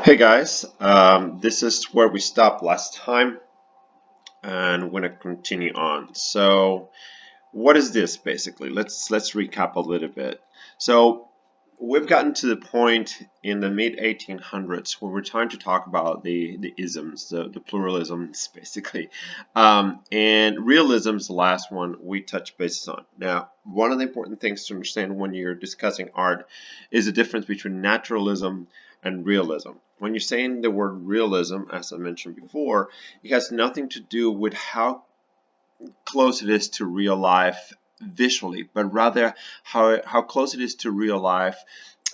Hey guys, this is where we stopped last time, and we're gonna continue on. So, what is this basically? Let's recap a little bit. So, we've gotten to the point in the mid 1800s where we're trying to talk about the isms, the pluralisms, basically, and realism is the last one we touch bases on. Now, one of the important things to understand when you're discussing art is the difference between naturalism and realism. When you're saying the word realism, as I mentioned before, it has nothing to do with how close it is to real life visually, but rather how close it is to real life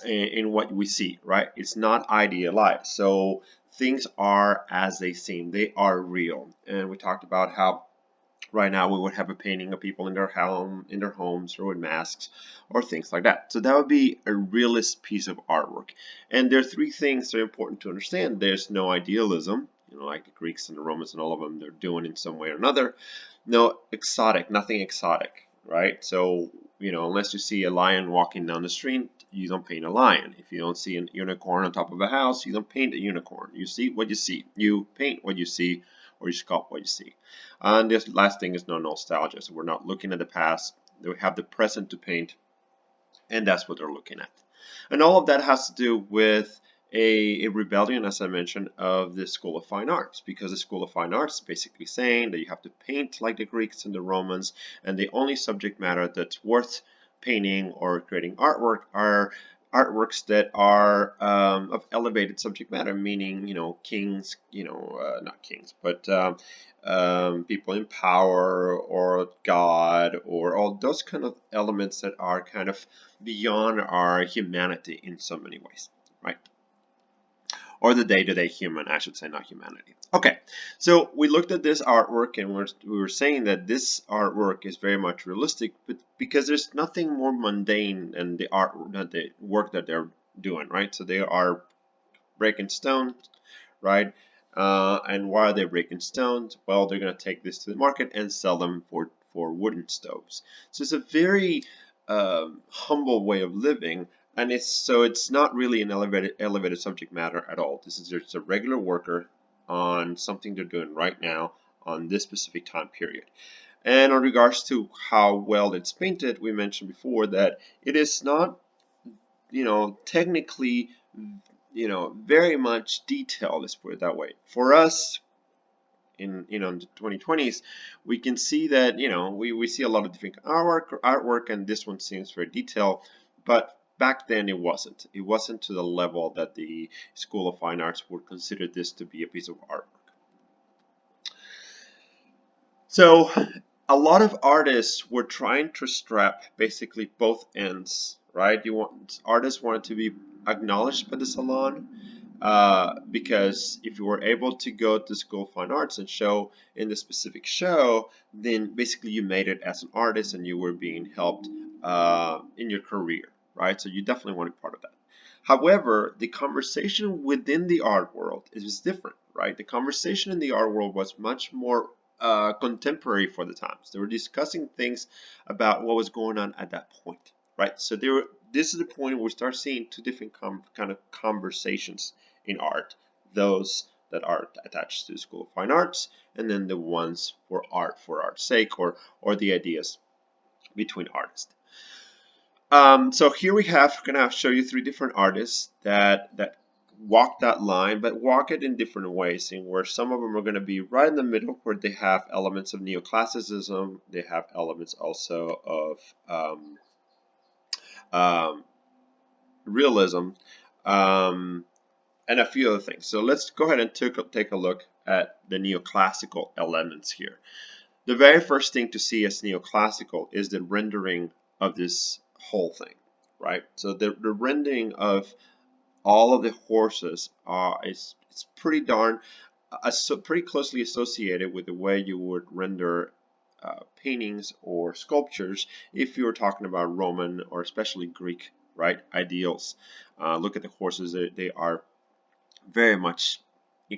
in what we see, right? It's not idealized. So things are as they seem, they are real. And we talked about how right now we would have a painting of people in their homes or with masks or things like that. So that would be a realist piece of artwork. And there are three things that are important to understand. There's no idealism, like the Greeks and the Romans and all of them, they're doing in some way or another. No exotic, nothing exotic, right? So, unless you see a lion walking down the street, you don't paint a lion. If you don't see a unicorn on top of a house, you don't paint a unicorn. You see what you see. You paint what you see, or you sculpt what you see. And this last thing is no nostalgia. So we're not looking at the past. We have the present to paint, and that's what they're looking at. And all of that has to do with a rebellion, as I mentioned, of the School of Fine Arts, because the School of Fine Arts is basically saying that you have to paint like the Greeks and the Romans, and the only subject matter that's worth painting or creating artwork are artworks that are of elevated subject matter, meaning, kings, not kings, but people in power or God or all those kind of elements that are kind of beyond our humanity in so many ways, right? Or the day-to-day human, I should say, not humanity. Okay, so we looked at this artwork and we were saying that this artwork is very much realistic, but because there's nothing more mundane than the work that they're doing, right? So they are breaking stones, right? And why are they breaking stones? Well, they're going to take this to the market and sell them for wooden stoves. So it's a very humble way of living, and it's not really an elevated subject matter at all. This is just a regular worker on something they're doing right now on this specific time period. And in regards to how well it's painted, we mentioned before that it is not, technically, very much detailed, let's put it that way. For us, in the 2020s, we can see that we see a lot of different artwork, and this one seems very detailed, but back then it wasn't to the level that the School of Fine Arts would consider this to be a piece of artwork. So a lot of artists were trying to strap basically both ends, right? Artists wanted to be acknowledged by the salon, because if you were able to go to School of Fine Arts and show in the specific show, then basically you made it as an artist and you were being helped in your career, right? So you definitely want to be part of that. However, the conversation within the art world is different, right? The conversation in the art world was much more contemporary for the times. They were discussing things about what was going on at that point, right? So this is the point where we start seeing two different kind of conversations in art. Those that are attached to the School of Fine Arts, and then the ones for art's sake, or the ideas between artists. So here we have, gonna show you three different artists that walk that line, but walk it in different ways, in where some of them are going to be right in the middle, where they have elements of neoclassicism, they have elements also of um, realism, um, and a few other things. So let's go ahead and take a look at the neoclassical elements here. The very first thing to see as neoclassical is the rendering of this whole thing, right? So the rendering of all of the horses it's pretty pretty closely associated with the way you would render paintings or sculptures if you were talking about Roman or especially Greek, right, ideals. Look at the horses; they are very much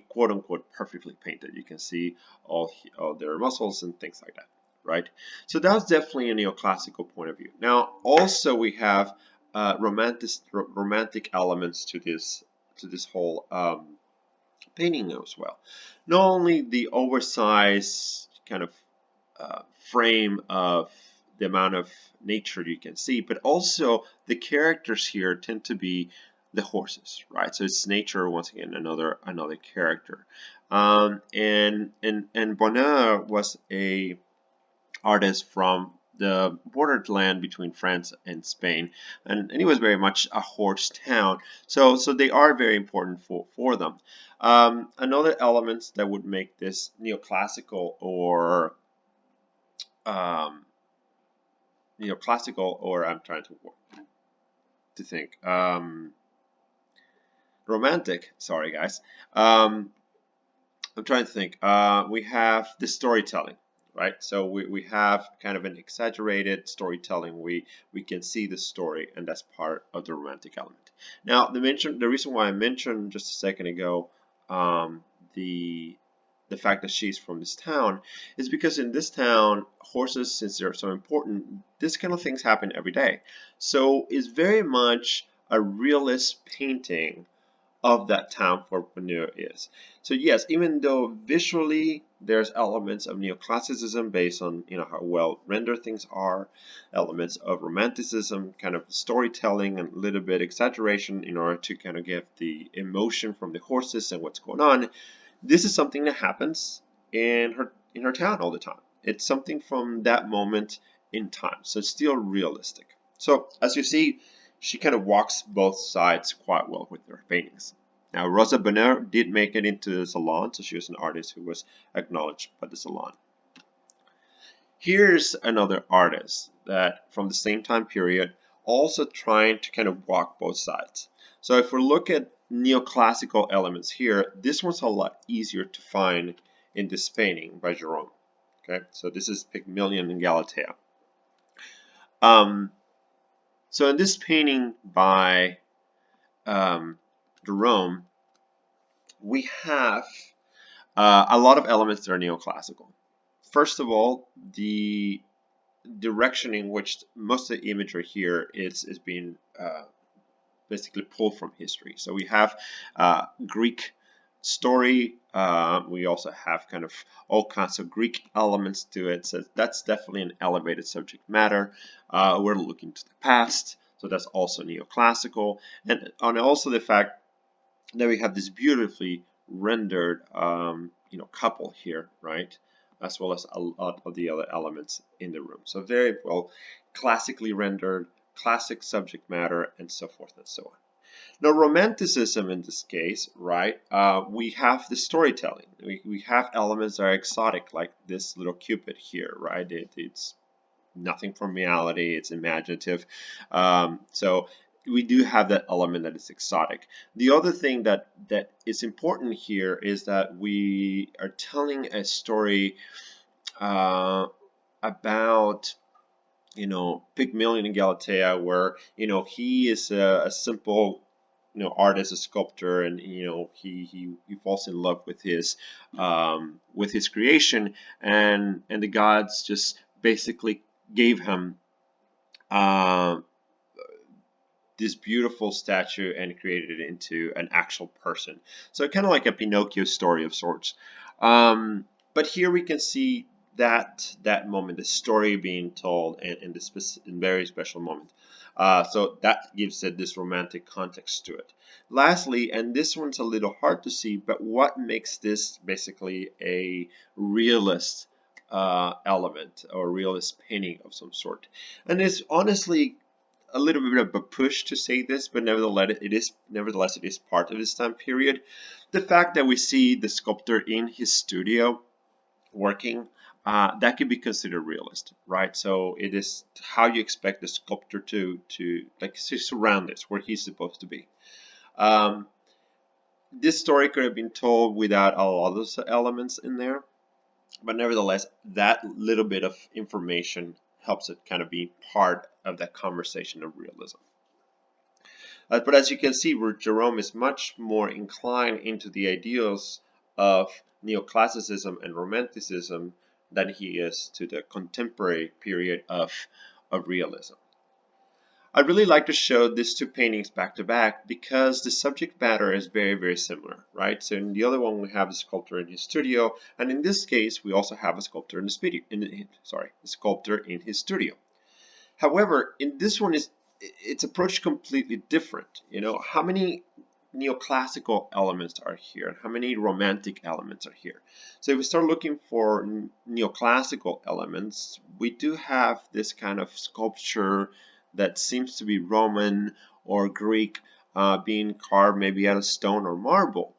quote unquote perfectly painted. You can see all their muscles and things like that, right? So that's definitely a neoclassical point of view. Now, also we have romantic elements to to this whole painting as well. Not only the oversized kind of frame of the amount of nature you can see, but also the characters here tend to be the horses, right? So it's nature once again, another character. And Bonheur was a artist from the borderland between France and Spain, and it was very much a horse town. So they are very important for them. Another element that would make this neoclassical or um, neoclassical, or I'm trying to think, romantic. Sorry, guys. I'm trying to think. We have the storytelling, right? So we have kind of an exaggerated storytelling. We can see the story, and that's part of the romantic element. Now, the reason why I mentioned just a second ago um, the the fact that she's from this town is because in this town, horses, since they're so important, this kind of things happen every day. So it's very much a realist painting of that town for Bonheur is. So yes, even though visually there's elements of neoclassicism based on how well rendered things are, elements of romanticism, kind of storytelling and a little bit exaggeration in order to kind of get the emotion from the horses and what's going on. This is something that happens in her town all the time. It's something from that moment in time. So it's still realistic. So as you see, she kind of walks both sides quite well with her paintings. Now, Rosa Bonheur did make it into the salon, so she was an artist who was acknowledged by the salon. Here's another artist that from the same time period also trying to kind of walk both sides. So if we look at neoclassical elements here, this one's a lot easier to find in this painting by Jerome. Okay, so this is Pygmalion and Galatea. So in this painting by Jerome, we have a lot of elements that are neoclassical. First of all, the direction in which most of the imagery here is being basically pulled from history. So we have Greek story. We also have kind of all kinds of Greek elements to it. So that's definitely an elevated subject matter. We're looking to the past. So that's also neoclassical. And also the fact that we have this beautifully rendered couple here, right? As well as a lot of the other elements in the room. So very well classically rendered, classic subject matter, and so forth and so on. Now, romanticism in this case, right? We have the storytelling. We have elements that are exotic, like this little Cupid here, right? It's nothing from reality. It's imaginative. So we do have that element that is exotic. The other thing that is important here is that we are telling a story about Pygmalion and Galatea, where he is a simple artist, a sculptor, and he falls in love with his creation, and the gods just basically gave him uh, this beautiful statue and created it into an actual person. So kind of like a Pinocchio story of sorts. But here we can see that moment, the story being told in this very special moment. So that gives it this romantic context to it. Lastly, and this one's a little hard to see, but what makes this basically a realist element or realist painting of some sort? And it's honestly a little bit of a push to say this, but nevertheless it is part of this time period. The fact that we see the sculptor in his studio working, that could be considered realist, right? So it is how you expect the sculptor to like surround this where he's supposed to be. Um, this story could have been told without a lot of those elements in there, but nevertheless, that little bit of information helps it kind of be part of that conversation of realism. But as you can see, Jerome is much more inclined into the ideals of neoclassicism and romanticism than he is to the contemporary period of realism. I really like to show these two paintings back to back because the subject matter is very, very similar, right? So in the other one, we have a sculptor in his studio, and in this case, we also have a sculptor in the studio. A sculptor in his studio. However, in this one, it's approached completely different. You know, how many neoclassical elements are here and how many romantic elements are here? So if we start looking for neoclassical elements, we do have this kind of sculpture that seems to be Roman or Greek, being carved maybe out of stone or marble.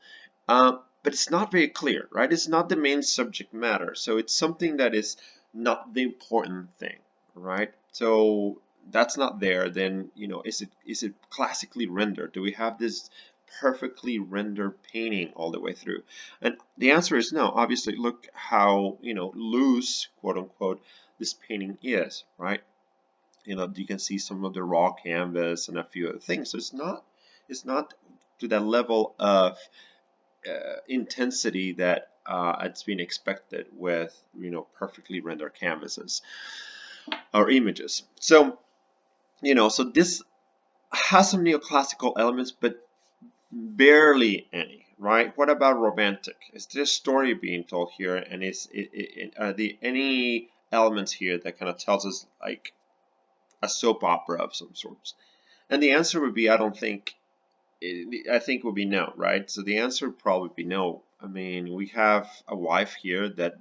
But it's not very clear, right? It's not the main subject matter. So it's something that is not the important thing, right? So that's not there. Then, you know, is it classically rendered? Do we have this perfectly rendered painting all the way through? And the answer is no. Obviously, look how, you know, loose, quote unquote, this painting is, right? You know, you can see some of the raw canvas and a few other things. So it's not to that level of intensity that it's been expected with, you know, perfectly rendered canvases or images. So, you know, so this has some neoclassical elements, but barely any, right? What about romantic? Is this story being told here, and are there any elements here that kind of tells us like a soap opera of some sorts? And the answer would be, I think would be no, right? So the answer would probably be no. I mean, we have a wife here that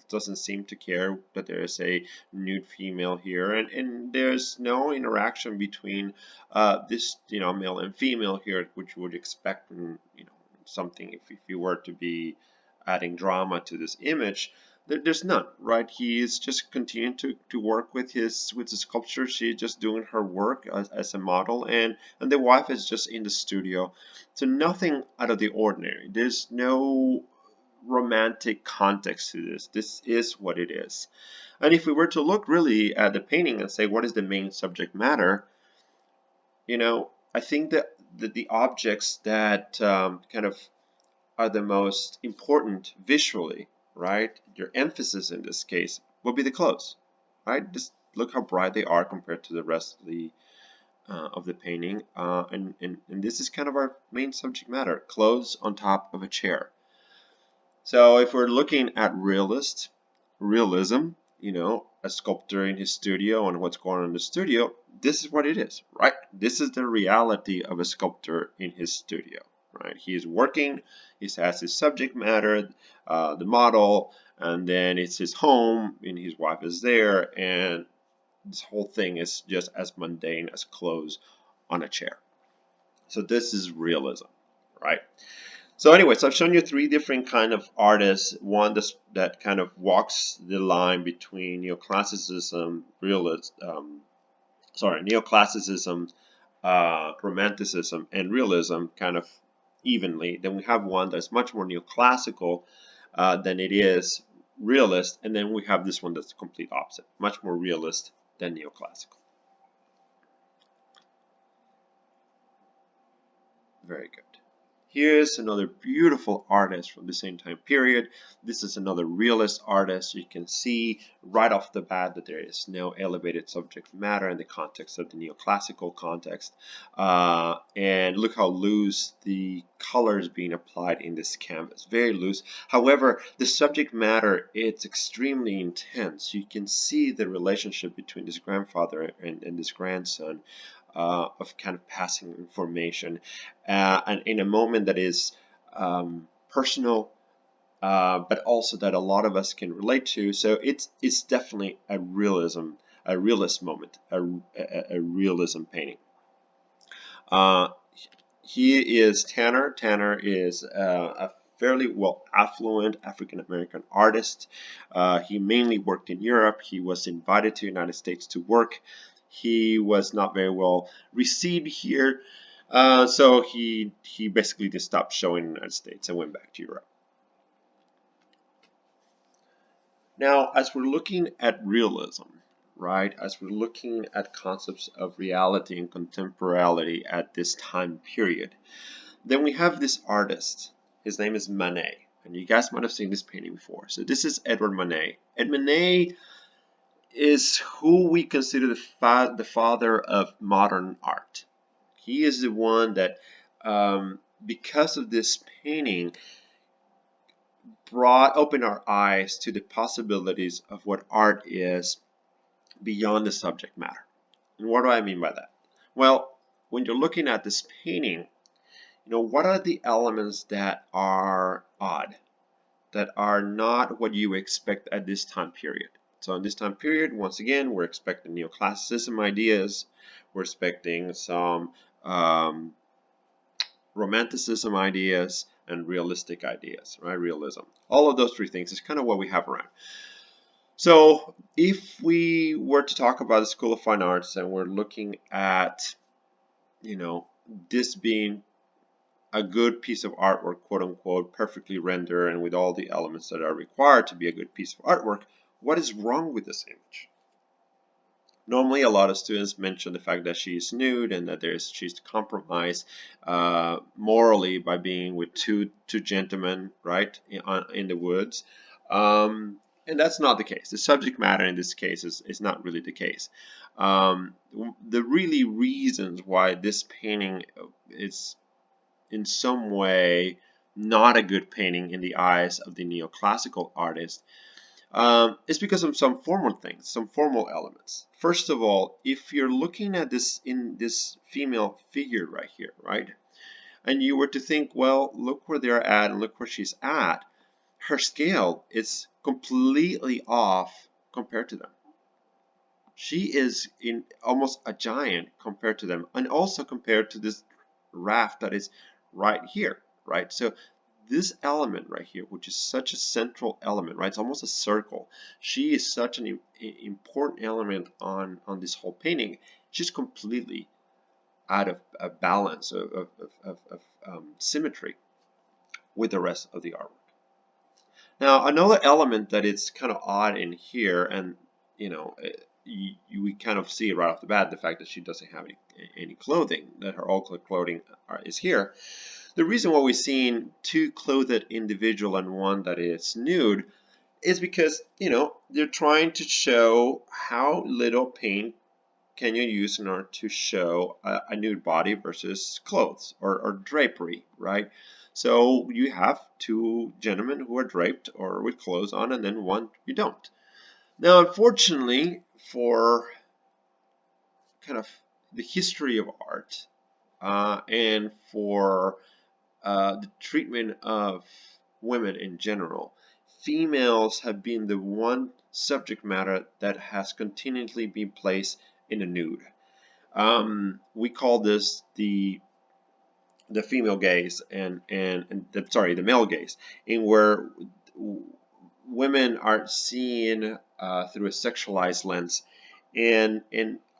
doesn't seem to care that there is a nude female here, and there's no interaction between this, you know, male and female here, which you would expect in, you know, something if you were to be adding drama to this image. There's none, right? He is just continuing to work with his sculpture. She's just doing her work as a model, and the wife is just in the studio. So nothing out of the ordinary. There's no romantic context to this. This is what it is. And if we were to look really at the painting and say, what is the main subject matter? You know, I think that the objects that kind of are the most important visually, right? Your emphasis in this case will be the clothes, right? Just look how bright they are compared to the rest of the painting, and this is kind of our main subject matter: clothes on top of a chair. So if we're looking at realism, you know, a sculptor in his studio and what's going on in the studio, this is what it is, right? This is the reality of a sculptor in his studio, right? He is working, he has his subject matter, the model, and then it's his home, and his wife is there, and this whole thing is just as mundane as clothes on a chair. So this is realism, right? So anyways, I've shown you three different kind of artists. One that kind of walks the line between neoclassicism, neoclassicism, romanticism, and realism kind of evenly. Then we have one that's much more neoclassical than it is realist, and then we have this one that's the complete opposite, much more realist than neoclassical. Very good. Here's another beautiful artist from the same time period. This is another realist artist. You can see right off the bat that there is no elevated subject matter in the context of the neoclassical context. And look how loose the colors being applied in this canvas. Very loose. However, the subject matter, it's extremely intense. You can see the relationship between this grandfather and this grandson. Of kind of passing information, and in a moment that is personal, but also that a lot of us can relate to. So it's definitely a realist moment, a realism painting. He is Tanner. Tanner is a fairly well affluent African American artist. He mainly worked in Europe. He was invited to the United States to work. He was not very well received here, so he basically just stopped showing in the United States and went back to Europe. Now, as we're looking at realism, right, as we're looking at concepts of reality and contemporality at this time period, then we have this artist. His name is Manet, and you guys might have seen this painting before. So this is Edward Manet. And Manet, is who we consider the father of modern art. He is the one that, because of this painting, opened our eyes to the possibilities of what art is beyond the subject matter. And what do I mean by that? Well, when you're looking at this painting, what are the elements that are odd, that are not what you expect at this time period? So in this time period, once again, we're expecting neoclassicism ideas, we're expecting some romanticism ideas, and realistic ideas, right? Realism. All of those three things is kind of what we have around. So if we were to talk about the School of Fine Arts and we're looking at, this being a good piece of artwork, quote unquote, perfectly rendered and with all the elements that are required to be a good piece of artwork, what is wrong with this image? Normally, a lot of students mention the fact that she is nude and that she's compromised morally by being with two gentlemen, right, in the woods. And that's not the case. The subject matter in this case is not really the case. The really reasons why this painting is in some way not a good painting in the eyes of the neoclassical artist, it's because of some formal things, some formal elements. First of all, if you're looking at this female figure right here, right, and you were to think, well, look where they're at and look where she's at, her scale is completely off compared to them. She is in almost a giant compared to them, and also compared to this raft that is right here, right? So this element right here, which is such a central element, right? It's almost a circle. She is such an important element on this whole painting. She's completely out of balance, of symmetry with the rest of the artwork. Now, another element that is kind of odd in here, and we kind of see right off the bat the fact that she doesn't have any clothing, that her all clothing is here. The reason why we're seeing two clothed individual and one that is nude is because, they're trying to show how little paint can you use in order to show a nude body versus clothes or drapery, right? So you have two gentlemen who are draped or with clothes on, and then one you don't. Now, unfortunately, for kind of the history of art and for the treatment of women in general, females have been the one subject matter that has continually been placed in the nude. We call this the female gaze and the male gaze, in where women are seen through a sexualized lens, and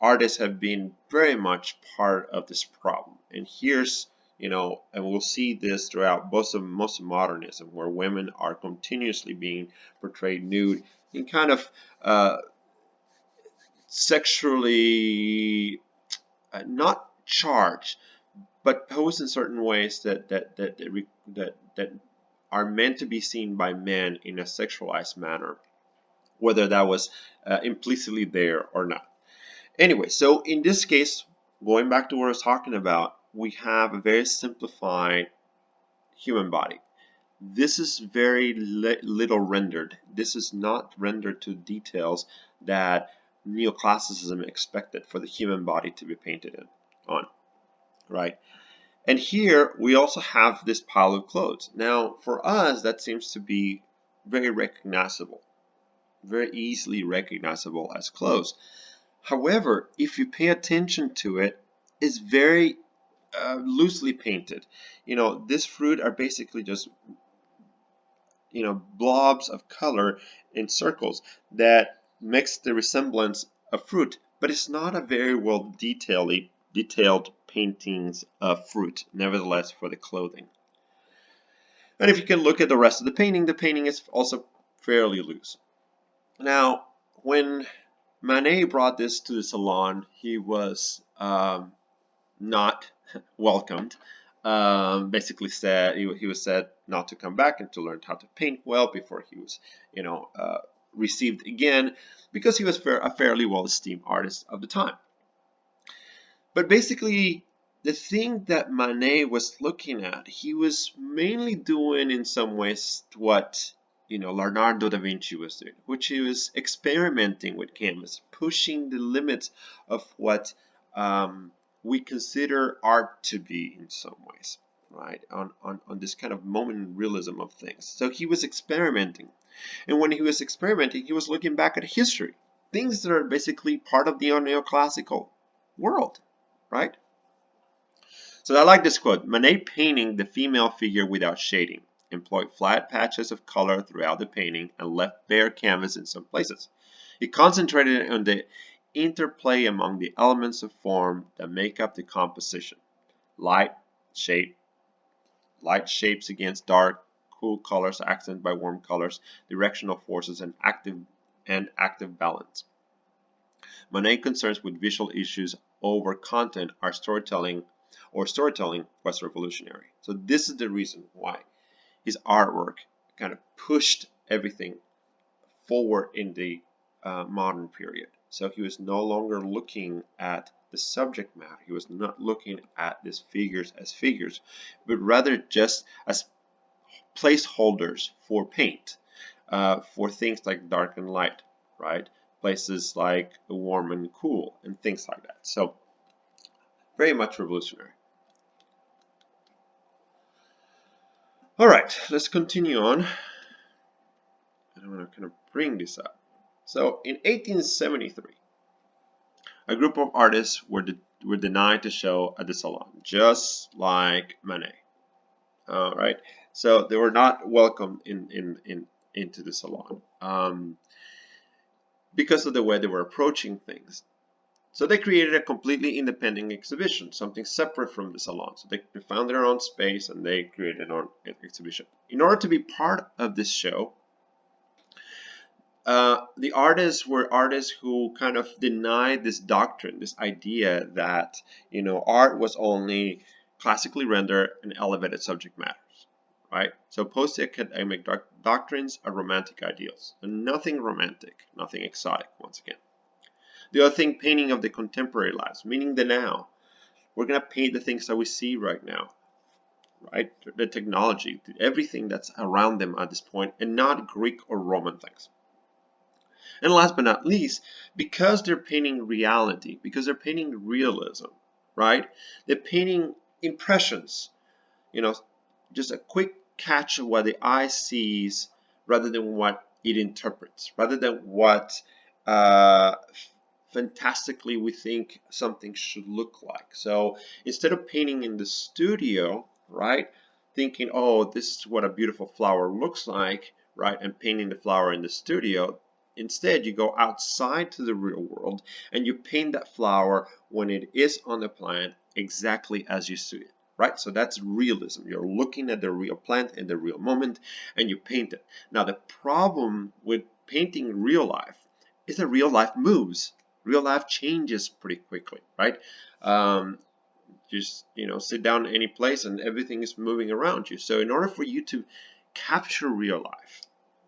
artists have been very much part of this problem. And here's and we'll see this throughout most of modernism, where women are continuously being portrayed nude in kind of sexually not charged, but posed in certain ways that are meant to be seen by men in a sexualized manner, whether that was implicitly there or not. Anyway, so in this case, going back to what I was talking about, we have a very simplified human body. This is very little rendered. This is not rendered to details that neoclassicism expected for the human body to be painted on, right? And here we also have this pile of clothes. Now, for us, that seems to be very recognizable, very easily recognizable as clothes. However, if you pay attention to it, it's very loosely painted. This fruit are basically just blobs of color in circles that makes the resemblance of fruit, but it's not a very well detailed paintings of fruit, nevertheless, for the clothing. And if you can look at the rest of the painting is also fairly loose. Now, when Manet brought this to the salon, he was not welcomed. Basically said he was said not to come back and to learn how to paint well before he was received again because he was a fairly well-esteemed artist of the time. But basically, the thing that Manet was looking at, he was mainly doing in some ways what Leonardo da Vinci was doing, which he was experimenting with canvas, pushing the limits of what we consider art to be in some ways, right? On this kind of moment realism of things. So he was experimenting, and when he was experimenting, he was looking back at history, things that are basically part of the neoclassical world, right? So I like this quote. Manet painting the female figure without shading, employed flat patches of color throughout the painting and left bare canvas in some places. He concentrated on the interplay among the elements of form that make up the composition. Light, shape, light shapes against dark, cool colors accented by warm colors, directional forces, and active balance. Monet's concerns with visual issues over content are storytelling was revolutionary. So this is the reason why his artwork kind of pushed everything forward in the modern period. So he was no longer looking at the subject matter. He was not looking at these figures as figures, but rather just as placeholders for paint, for things like dark and light, right? Places like warm and cool and things like that. So very much revolutionary. All right, let's continue on. And I'm going to kind of bring this up. So in 1873, a group of artists were denied to show at the Salon, just like Manet. All right, so they were not welcome into the Salon because of the way they were approaching things. So they created a completely independent exhibition, something separate from the Salon. So they found their own space and they created their own exhibition. In order to be part of this show, the artists were artists who kind of denied this doctrine, this idea that art was only classically rendered and elevated subject matters, right? So post-academic doctrines are romantic ideals, and nothing romantic, nothing exotic. Once again, the other thing, painting of the contemporary lives, meaning the now. We're gonna paint the things that we see right now, right? The technology, everything that's around them at this point, and not Greek or Roman things. And last but not least, because they're painting reality, because they're painting realism, right? They're painting impressions, just a quick catch of what the eye sees rather than what it interprets, rather than what fantastically we think something should look like. So instead of painting in the studio, right, thinking, oh, this is what a beautiful flower looks like, right, and painting the flower in the studio, instead you go outside to the real world and you paint that flower when it is on the plant exactly as you see it. Right, so that's realism. You're looking at the real plant in the real moment and you paint it. Now the problem with painting real life is that real life moves. Real life changes pretty quickly, right? Just sit down in any place and everything is moving around you. So in order for you to capture real life,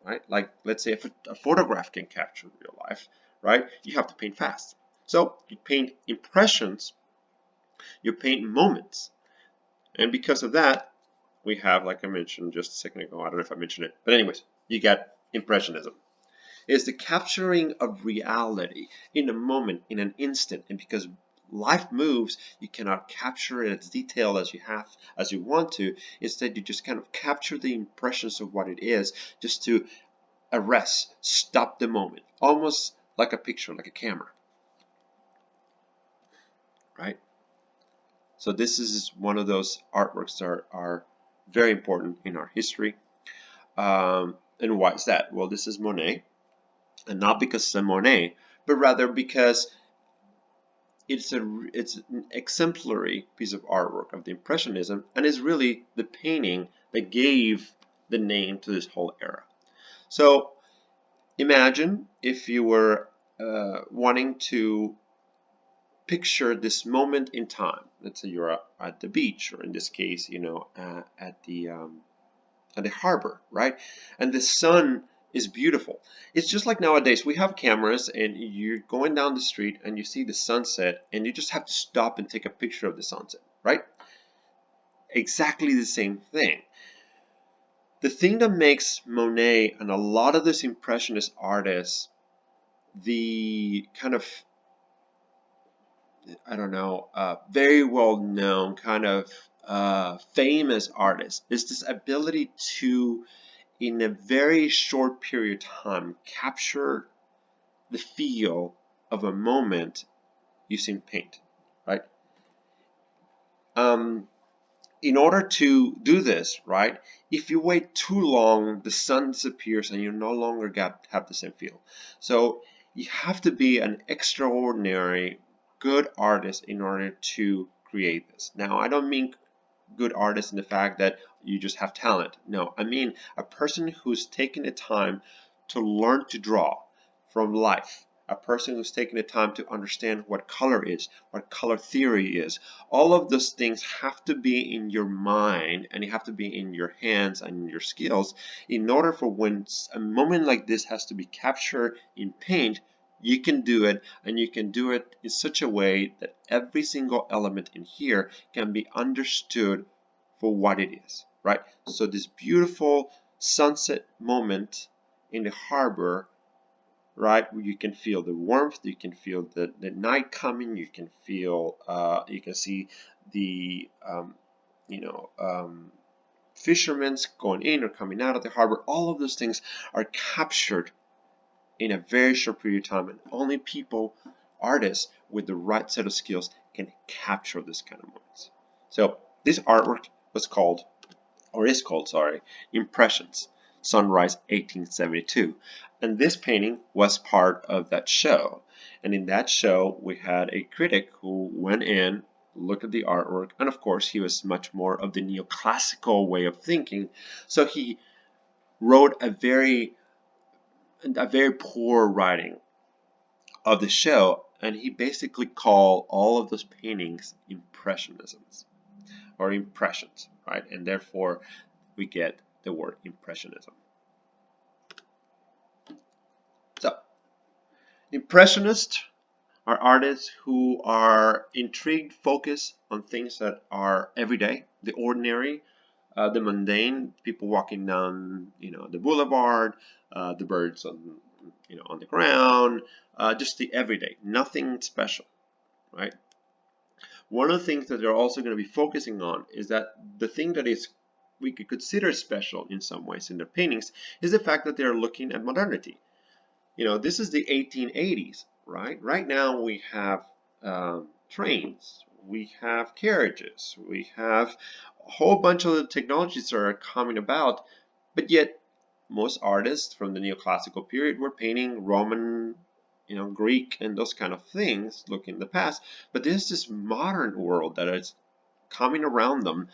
right? Like let's say if a photograph can capture real life, right? You have to paint fast. So you paint impressions, you paint moments. And because of that, we have, like I mentioned just a second ago, I don't know if I mentioned it, but anyways, you get Impressionism. It's the capturing of reality in a moment, in an instant, and because life moves, you cannot capture it as detailed as you want to. Instead, you just kind of capture the impressions of what it is, just to arrest, stop the moment, almost like a picture, like a camera, right? So this is one of those artworks that are very important in our history. And why is that? Well, this is Monet, and not because it's a Monet, but rather because it's an exemplary piece of artwork of the Impressionism, and is really the painting that gave the name to this whole era. So imagine if you were wanting to picture this moment in time. Let's say you're at the beach, or in this case, at the harbor, right? And the sun is beautiful. It's just like nowadays we have cameras and you're going down the street and you see the sunset and you just have to stop and take a picture of the sunset, right? Exactly the same thing. The thing that makes Monet and a lot of these impressionist artists the kind of, I don't know, very well known kind of famous artists is this ability to, in a very short period of time, capture the feel of a moment using paint, right? Um, in order to do this, right, if you wait too long, the sun disappears and you no longer have the same feel. So you have to be an extraordinary good artist in order to create this. Now, I don't mean good artist in the fact that you just have talent. No, I mean a person who's taken the time to learn to draw from life. A person who's taken the time to understand what color is, what color theory is. All of those things have to be in your mind and you have to be in your hands and in your skills in order for when a moment like this has to be captured in paint, you can do it, and you can do it in such a way that every single element in here can be understood for what it is, right? So this beautiful sunset moment in the harbor, right? You can feel the warmth, you can feel the night coming, you can feel, you can see the, you know, fishermen going in or coming out of the harbor. All of those things are captured in a very short period of time, and only people, artists with the right set of skills can capture this kind of moments. So this artwork was called, or is called, sorry, Impressions, Sunrise 1872. And this painting was part of that show. And in that show, we had a critic who went in, looked at the artwork, and of course, he was much more of the neoclassical way of thinking. So he wrote a very poor writing of the show, and he basically called all of those paintings impressionisms or impressions, right? And therefore we get the word impressionism. So impressionists are artists who are intrigued, focused on things that are everyday, the ordinary, the mundane, people walking down, the boulevard, the birds on, on the ground, just the everyday, nothing special, right? One of the things that they're also going to be focusing on is that the thing that is we could consider special in some ways in their paintings is the fact that they're looking at modernity. This is the 1880s, right? Right now we have trains, we have carriages, we have a whole bunch of the technologies that are coming about, but yet most artists from the neoclassical period were painting Roman, Greek and those kind of things, looking in the past. But there's this modern world that is coming around them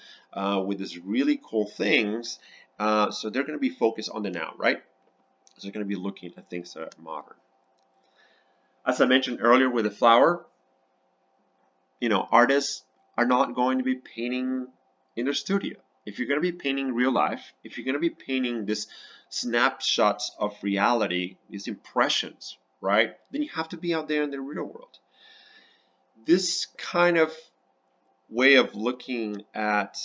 with these really cool things. So they're going to be focused on the now, right? So they're going to be looking at things that are modern. As I mentioned earlier with the flower, artists are not going to be painting in their studio. If you're going to be painting real life, if you're going to be painting this snapshots of reality, these impressions, right, then you have to be out there in the real world. This kind of way of looking at,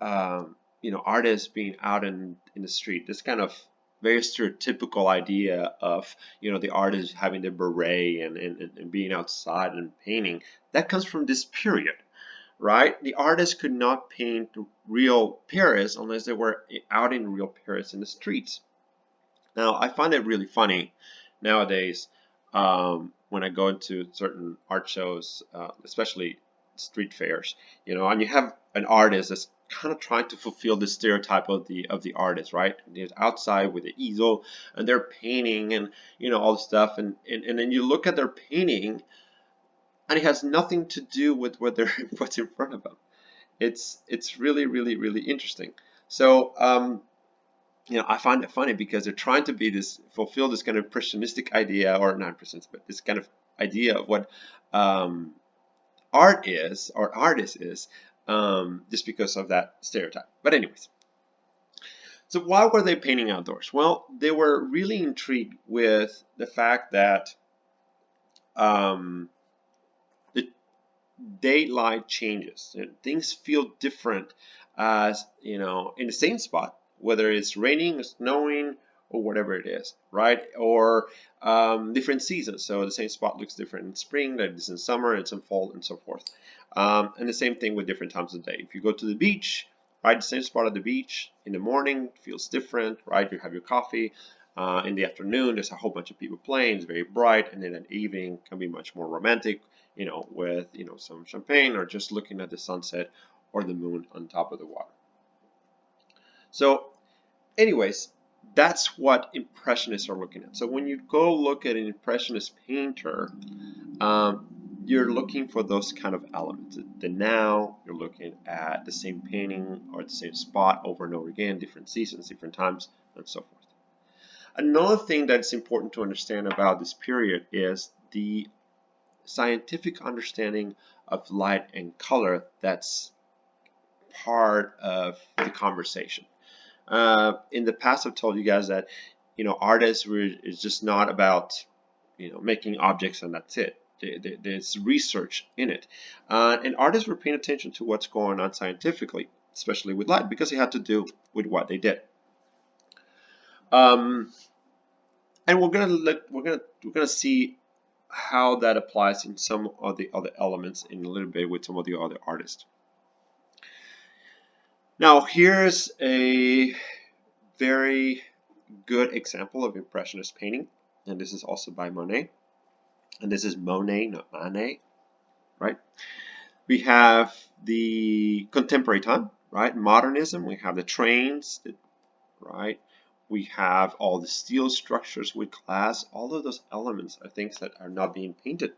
artists being out in the street, this kind of very stereotypical idea of, the artist having the beret and being outside and painting, that comes from this period. Right? The artists could not paint real Paris unless they were out in real Paris in the streets. Now, I find it really funny nowadays when I go into certain art shows, especially street fairs, and you have an artist that's kind of trying to fulfill the stereotype of the artist, right? They're outside with the easel and they're painting and all the stuff, and then you look at their painting and it has nothing to do with what's in front of them. It's really really interesting. So I find it funny because they're trying to fulfill this kind of impressionistic idea, or not impressionistic, but this kind of idea of what art is or artist is, just because of that stereotype. But anyways, So why were they painting outdoors? Well, they were really intrigued with the fact that um, the daylight changes and things feel different as in the same spot, whether it's raining or snowing or whatever it is, right? Or different seasons, so the same spot looks different in spring than it is in summer, it's in fall, and so forth. And the same thing with different times of day. If you go to the beach, right, the same spot at the beach in the morning feels different, right? You have your coffee. In the afternoon, there's a whole bunch of people playing, it's very bright, and then at evening can be much more romantic, with some champagne or just looking at the sunset or the moon on top of the water. So, anyways, that's what Impressionists are looking at. So when you go look at an Impressionist painter, you're looking for those kind of elements. The now, you're looking at the same painting or the same spot over and over again, different seasons, different times, and so forth. Another thing that's important to understand about this period is the scientific understanding of light and color that's part of the conversation. In the past, I've told you guys that artists is just not about making objects and that's it. There's research in it, and artists were paying attention to what's going on scientifically, especially with light, because it had to do with what they did. And we're gonna see how that applies in some of the other elements in a little bit with some of the other artists. Now, here's a very good example of Impressionist painting, and this is also by Monet, and this is Monet, not Manet, right? We have the contemporary time, right? Modernism. We have the trains, right? We have all the steel structures with glass. All of those elements are things that are not being painted,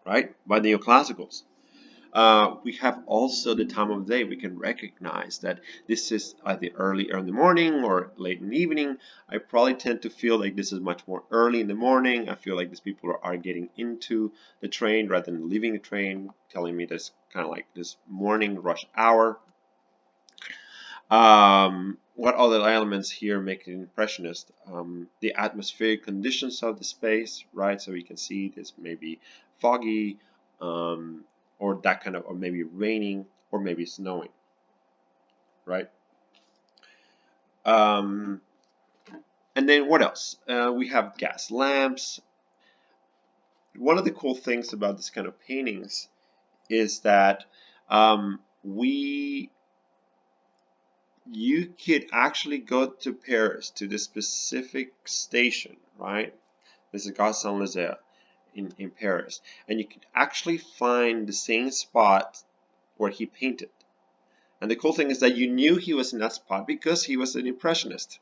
right, by neoclassicals. We have also the time of day. We can recognize that this is either early in the morning or late in the evening. I probably tend to feel like this is much more early in the morning. I feel like these people are getting into the train rather than leaving the train, telling me this kind of like this morning rush hour. What other elements here make it impressionist? The atmospheric conditions of the space, right? So you can see this maybe foggy, or that kind of, or maybe raining, or maybe snowing, right? And then what else? We have gas lamps. One of the cool things about this kind of paintings is that you could actually go to Paris, to the specific station, right? This is Gare Saint-Lazare in Paris, and you could actually find the same spot where he painted. And the cool thing is that you knew he was in that spot because he was an impressionist,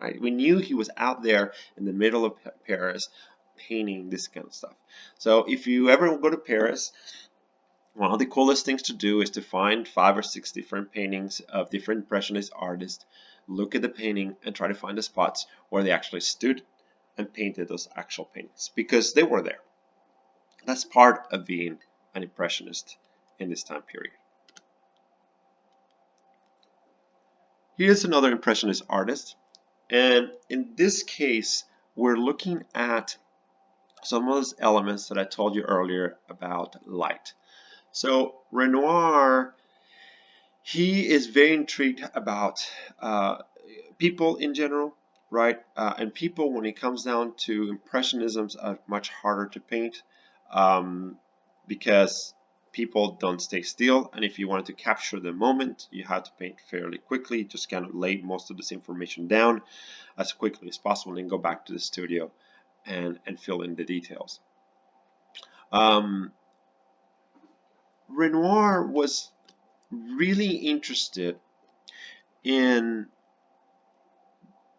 right? We knew he was out there in the middle of Paris painting this kind of stuff. So if you ever go to Paris, one of the coolest things to do is to find 5 or 6 different paintings of different impressionist artists, look at the painting and try to find the spots where they actually stood and painted those actual paintings, because they were there. That's part of being an impressionist in this time period. Here's another impressionist artist, and in this case we're looking at some of those elements that I told you earlier about light. So Renoir, he is very intrigued about people in general, right? And people, when it comes down to impressionisms, are much harder to paint because people don't stay still, and if you wanted to capture the moment, you had to paint fairly quickly, just kind of lay most of this information down as quickly as possible and go back to the studio and fill in the details. Renoir was really interested in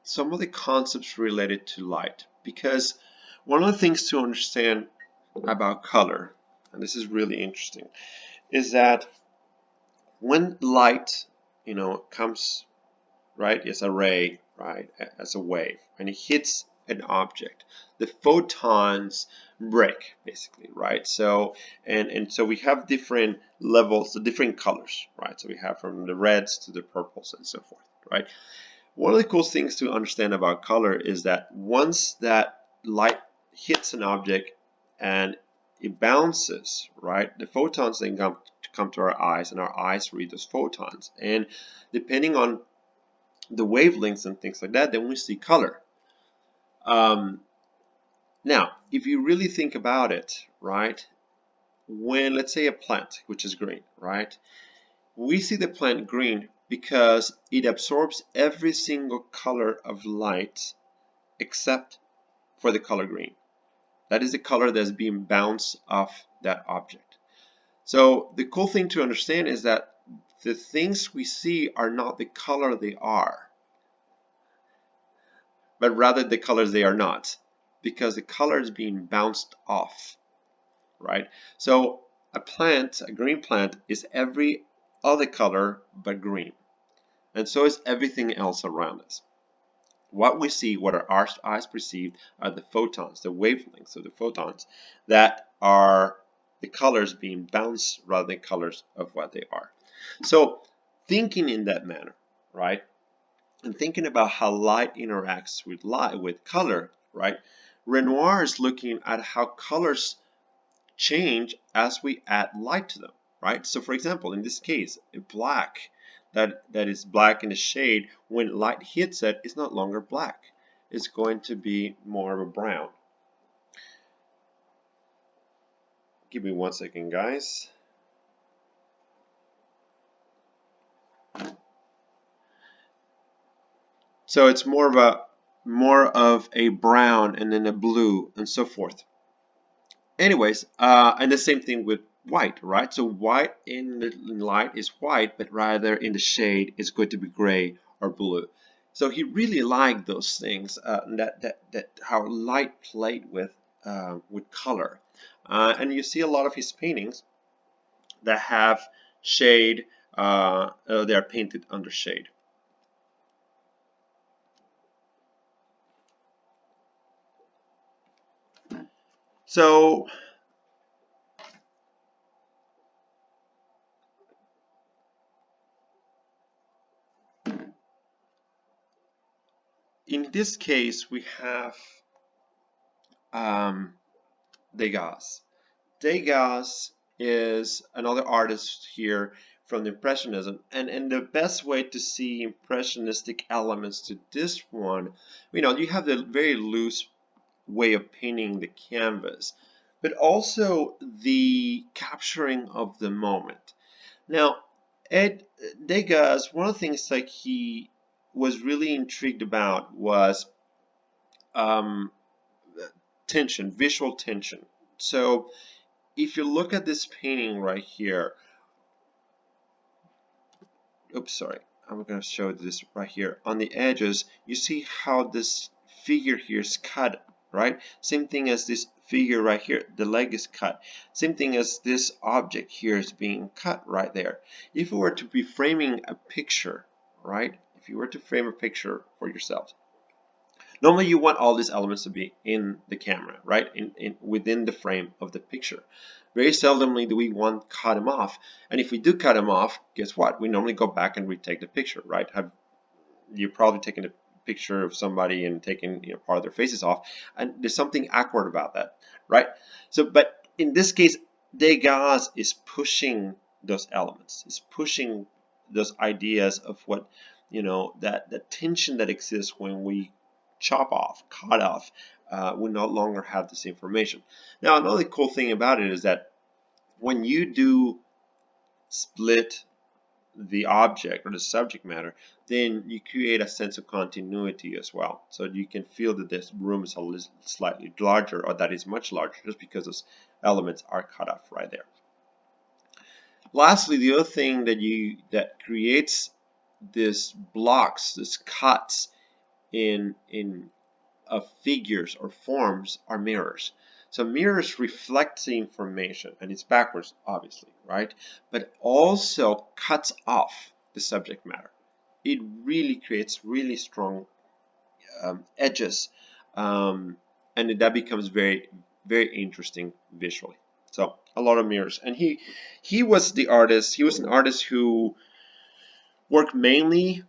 some of the concepts related to light, because one of the things to understand about color, and this is really interesting, is that when light comes, right, as a ray, right, as a wave, and it hits an object, the photons break basically, right? So and so we have different levels, the different colors, right? So we have from the reds to the purples and so forth. right? One of the cool things to understand about color is that once that light hits an object and it bounces, right, the photons then come to our eyes, and our eyes read those photons. And depending on the wavelengths and things like that, then we see color. Now, if you really think about it, right, when let's say a plant, which is green, right, we see the plant green because it absorbs every single color of light except for the color green. That is the color that's being bounced off that object. So the cool thing to understand is that the things we see are not the color they are, but rather the colors they are not, because the color is being bounced off, right? So a plant, a green plant, is every other color but green, and so is everything else around us. What we see, what our eyes perceive, are the photons, the wavelengths of the photons that are the colors being bounced rather than colors of what they are. So thinking in that manner, right, and thinking about how light interacts with color, right, Renoir is looking at how colors change as we add light to them, right? So for example, in this case, a black that is black in the shade, when light hits it, it's not longer black. It's going to be more of a brown. Give me 1 second, guys. So it's more of a brown and then a blue and so forth. Anyways, and the same thing with white, right? So white in the light is white, but rather in the shade is going to be gray or blue. So he really liked those things, that how light played with color, and you see a lot of his paintings that have shade. They are painted under shade. So in this case, we have um, Degas. Degas is another artist here from the Impressionism, and the best way to see impressionistic elements to this one, you have the very loose way of painting the canvas, but also the capturing of the moment. Now, Ed Degas, one of the things that he was really intrigued about was um, tension, visual tension. So if you look at this painting right here, oops, sorry, I'm going to show this right here. On the edges, you see how this figure here is cut, right? Same thing as this figure right here, the leg is cut. Same thing as this object here is being cut right there. If you were to be framing a picture, right? If you were to frame a picture for yourself, normally you want all these elements to be in the camera, right? Within the frame of the picture. Very seldomly do we want to cut them off. And if we do cut them off, guess what? We normally go back and retake the picture, right? You've probably taken a picture of somebody and taken part of their faces off, and there's something awkward about that, right? So, but in this case, Degas is pushing those elements, is pushing those ideas of what, that tension that exists when we chop off, cut off, we no longer have this information. Now, another cool thing about it is that when you do split the object or the subject matter, then you create a sense of continuity as well. So you can feel that this room is slightly larger, or that is much larger, just because those elements are cut off right there. Lastly, the other thing that creates these blocks, these cuts in of figures or forms are mirrors. So mirrors reflect the information, and it's backwards, obviously, right? But also cuts off the subject matter. It really creates really strong edges, and that becomes very, very interesting visually. So a lot of mirrors, and he was the artist. He was an artist who worked mainly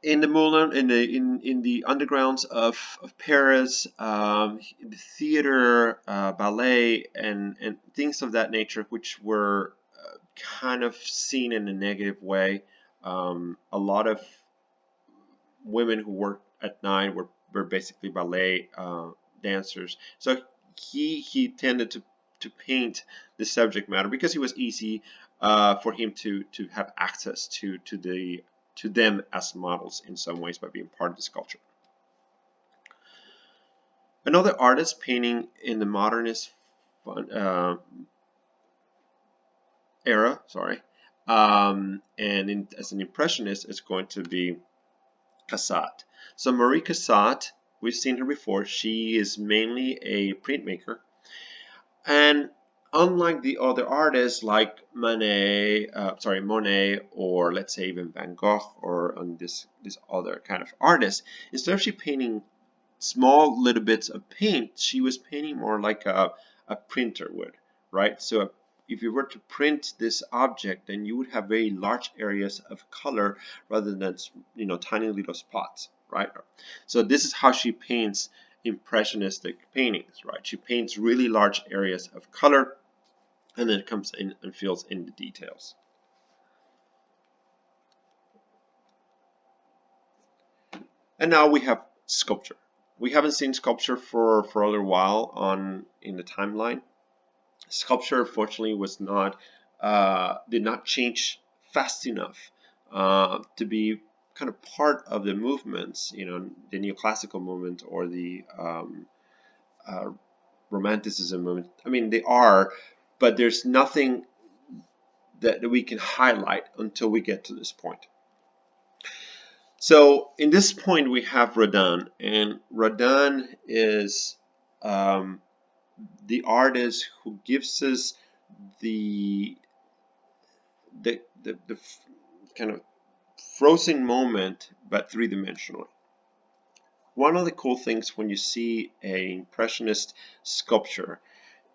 in the Moulin, in the undergrounds of Paris, the theater, ballet, and things of that nature, which were kind of seen in a negative way. A lot of women who worked at night were basically ballet dancers. So he tended to paint the subject matter because it was easy for him to have access to them as models in some ways by being part of this culture. Another artist painting in the modernist era, sorry, as an impressionist, is going to be Cassatt. So Marie Cassatt, we've seen her before. She is mainly a printmaker, and unlike the other artists like Monet, or let's say even Van Gogh, or this other kind of artist, instead of she painting small little bits of paint, she was painting more like a printer would, right? So if you were to print this object, then you would have very large areas of color rather than tiny little spots, right? So this is how she paints impressionistic paintings, right? She paints really large areas of color and then comes in and fills in the details. And now we have sculpture. We haven't seen sculpture for a little while in the timeline. Sculpture, fortunately, did not change fast enough to be kind of part of the movements, the neoclassical movement or the uh, romanticism movement. I mean, they are, but there's nothing that we can highlight until we get to this point. So in this point, we have Rodin, and Rodin is the artist who gives us the kind of frozen moment, but three-dimensionally. One of the cool things when you see an impressionist sculpture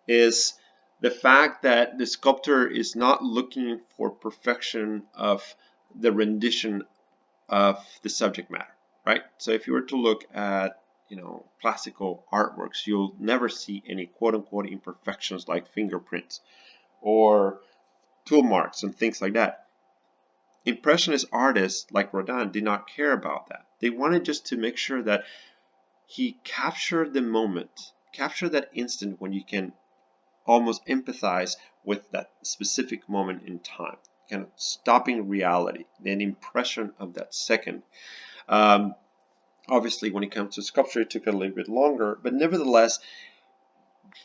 is the fact that the sculptor is not looking for perfection of the rendition of the subject matter, right? So if you were to look at classical artworks, you'll never see any quote-unquote imperfections like fingerprints or tool marks and things like that. Impressionist artists like Rodin did not care about that. They wanted just to make sure that he captured the moment, captured that instant when you can almost empathize with that specific moment in time, kind of stopping reality, an impression of that second. Obviously, when it comes to sculpture, it took a little bit longer, but nevertheless,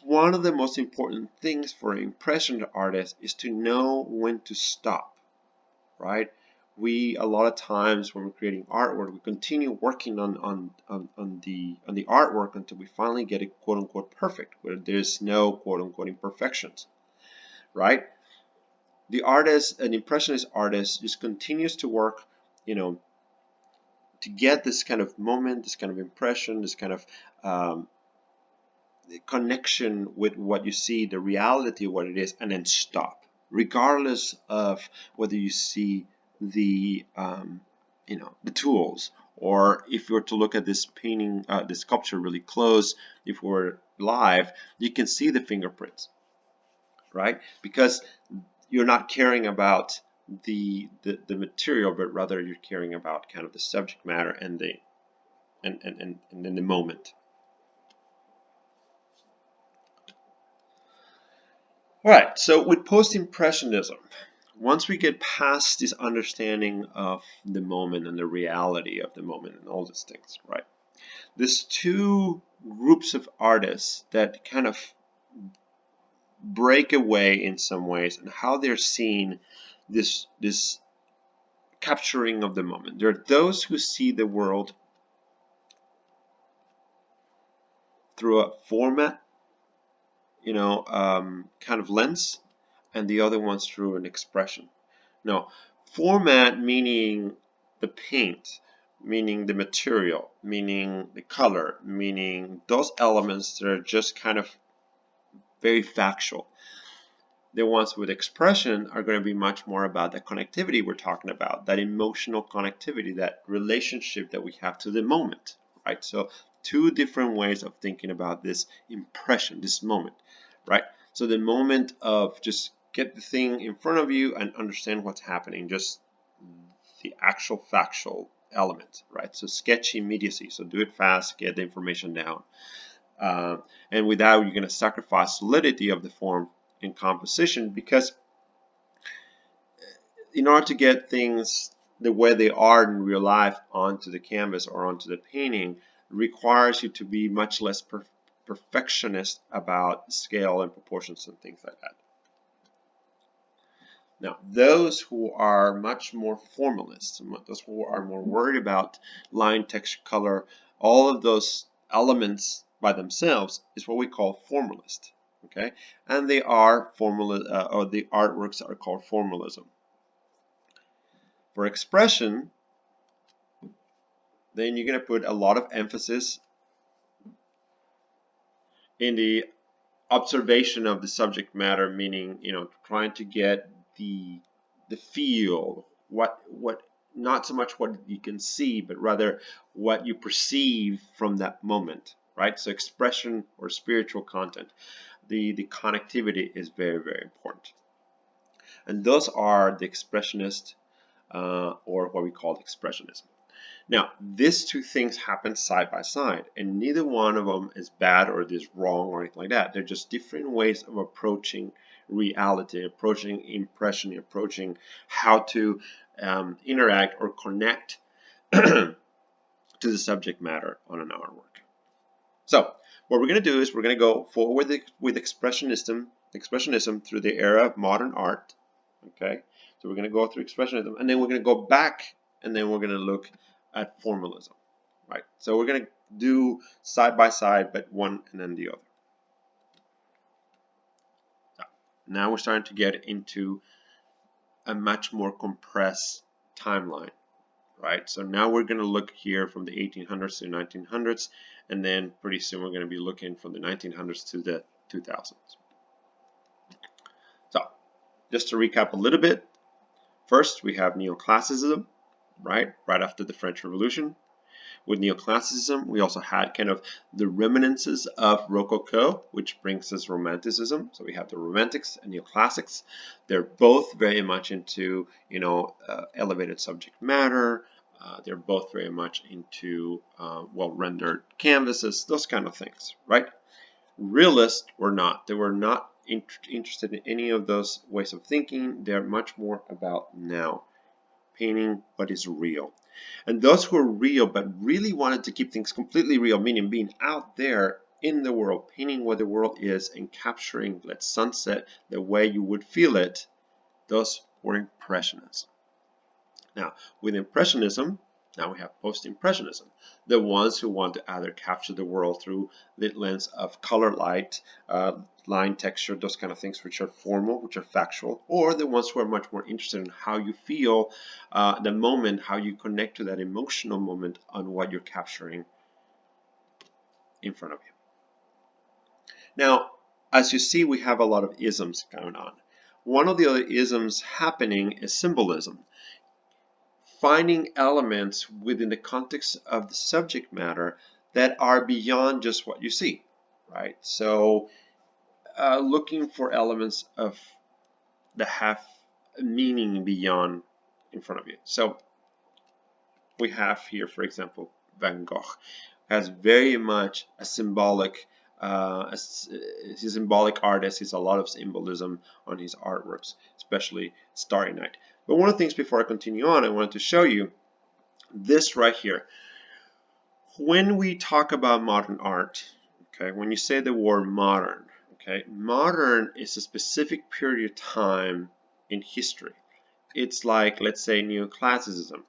one of the most important things for an impressionist artist is to know when to stop, right? A lot of times when we're creating artwork, we continue working on the artwork until we finally get it quote unquote perfect, where there's no quote unquote imperfections, right? An impressionist artist, just continues to work, to get this kind of moment, this kind of impression, this kind of connection with what you see, the reality of what it is, and then stop, regardless of whether you see the the tools, or if you were to look at this painting, this sculpture really close, if we're live, you can see the fingerprints, right? Because you're not caring about the material, but rather you're caring about kind of the subject matter and then the moment. All right, so with post-impressionism, once we get past this understanding of the moment and the reality of the moment and all these things, right? There's two groups of artists that kind of break away in some ways and how they're seeing this capturing of the moment. There are those who see the world through a format, kind of lens, and the other ones through an expression. Now, format meaning the paint, meaning the material, meaning the color, meaning those elements that are just kind of very factual. The ones with expression are going to be much more about the connectivity we're talking about, that emotional connectivity, that relationship that we have to the moment, right? So two different ways of thinking about this impression, this moment, right? So the moment of just get the thing in front of you and understand what's happening, just the actual factual element, right? So sketch immediacy, so do it fast, get the information down. And without, you're going to sacrifice solidity of the form and composition, because in order to get things the way they are in real life onto the canvas or onto the painting requires you to be much less perfectionist about scale and proportions and things like that. Now, those who are much more formalists, those who are more worried about line, texture, color, all of those elements by themselves is what we call formalist. Okay, and they are or the artworks are called formalism. For expression, then you're going to put a lot of emphasis in the observation of the subject matter, meaning, trying to get the feel, what not so much what you can see, but rather what you perceive from that moment, right? So expression or spiritual content, the connectivity is very, very important. And those are the expressionist or what we call expressionism. Now, these two things happen side by side, and neither one of them is bad or is wrong or anything like that. They're just different ways of approaching reality, approaching impression, approaching how to interact or connect to the subject matter on an artwork. So, what we're going to do is we're going to go forward with expressionism through the era of modern art. Okay, so we're going to go through expressionism, and then we're going to go back, and then we're going to look at formalism, right? So we're going to do side by side, but one and then the other. So now we're starting to get into a much more compressed timeline, right? So now we're going to look here from the 1800s to 1900s, and then pretty soon we're going to be looking from the 1900s to the 2000s. So just to recap a little bit, first we have neoclassicism, right after the French Revolution. With neoclassicism, we also had kind of the reminiscences of Rococo, which brings us Romanticism. So we have the Romantics and neoclassics. They're both very much into, elevated subject matter. They're both very much into well-rendered canvases, those kind of things, right? Realists were not. They were not interested in any of those ways of thinking. They're much more about now, painting what is real. And those who are real but really wanted to keep things completely real, meaning being out there in the world, painting what the world is and capturing, let's sunset, the way you would feel it, those were Impressionists. Now, with Impressionism, now we have Post-Impressionism, the ones who want to either capture the world through the lens of color, light, line, texture, those kind of things which are formal, which are factual, or the ones who are much more interested in how you feel the moment, how you connect to that emotional moment on what you're capturing in front of you. Now, as you see, we have a lot of isms going on. One of the other isms happening is symbolism. Finding elements within the context of the subject matter that are beyond just what you see, right? So looking for elements of that have meaning beyond in front of you. So we have here, for example, Van Gogh has very much a symbolic he's a symbolic artist. He's a lot of symbolism on his artworks, especially Starry Night. But one of the things before I continue on, I wanted to show you this right here. When we talk about modern art, okay, when you say the word modern, okay, modern is a specific period of time in history. It's like, let's say, neoclassicism,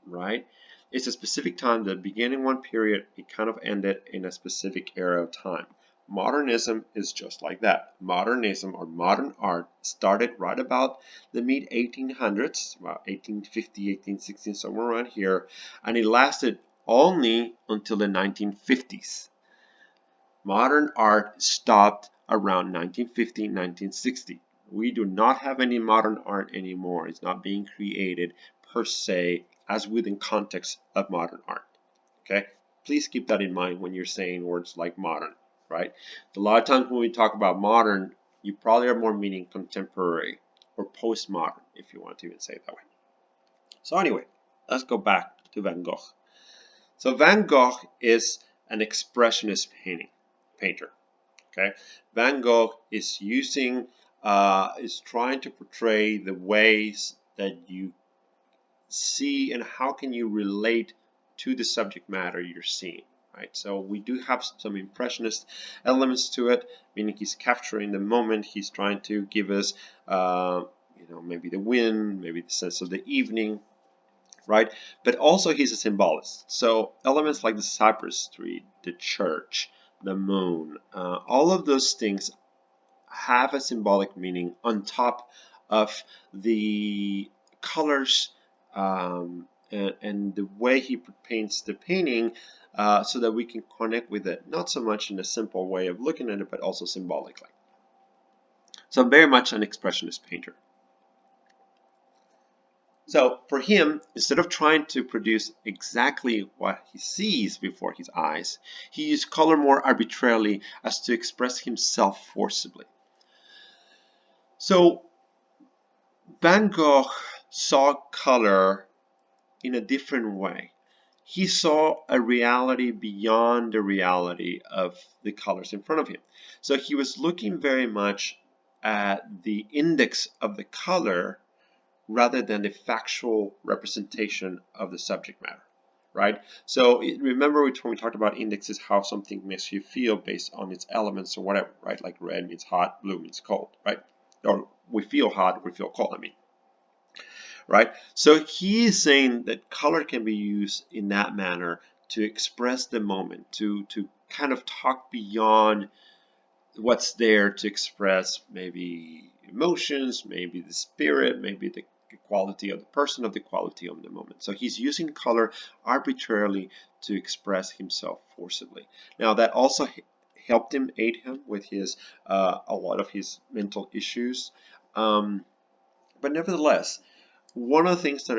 right? It's a specific time that began in one period, it kind of ended in a specific era of time. Modernism is just like that. Modernism or modern art started right about the mid 1800s, about 1850, 1860, somewhere around here, and it lasted only until the 1950s. Modern art stopped around 1950, 1960. We do not have any modern art anymore. It's not being created per se as within context of modern art. Okay, please keep that in mind when you're saying words like modern, right? A lot of times when we talk about modern, you probably are more meaning contemporary or postmodern, if you want to even say it that way. So anyway, let's go back to Van Gogh. So Van Gogh is an expressionist painter. Okay, Van Gogh is is trying to portray the ways that you see and how can you relate to the subject matter you're seeing. Right, so we do have some impressionist elements to it, meaning he's capturing the moment. He's trying to give us, maybe the wind, maybe the sense of the evening, right? But also he's a symbolist. So elements like the cypress tree, the church, the moon, all of those things have a symbolic meaning on top of the colors and the way he paints the painting, so that we can connect with it, not so much in a simple way of looking at it, but also symbolically. So very much an expressionist painter. So for him, instead of trying to produce exactly what he sees before his eyes, he used color more arbitrarily as to express himself forcibly. So Van Gogh saw color in a different way. He saw a reality beyond the reality of the colors in front of him. So he was looking very much at the index of the color rather than the factual representation of the subject matter, right? So remember when we talked about indexes, how something makes you feel based on its elements or whatever, right? Like red means hot, blue means cold, right? Or we feel hot, we feel cold, right? So he is saying that color can be used in that manner to express the moment, to kind of talk beyond what's there, to express maybe emotions, maybe the spirit, maybe the quality of the person, of the quality of the moment. So he's using color arbitrarily to express himself forcibly. Now that also helped him, aid him with his a lot of his mental issues, but nevertheless, one of the things that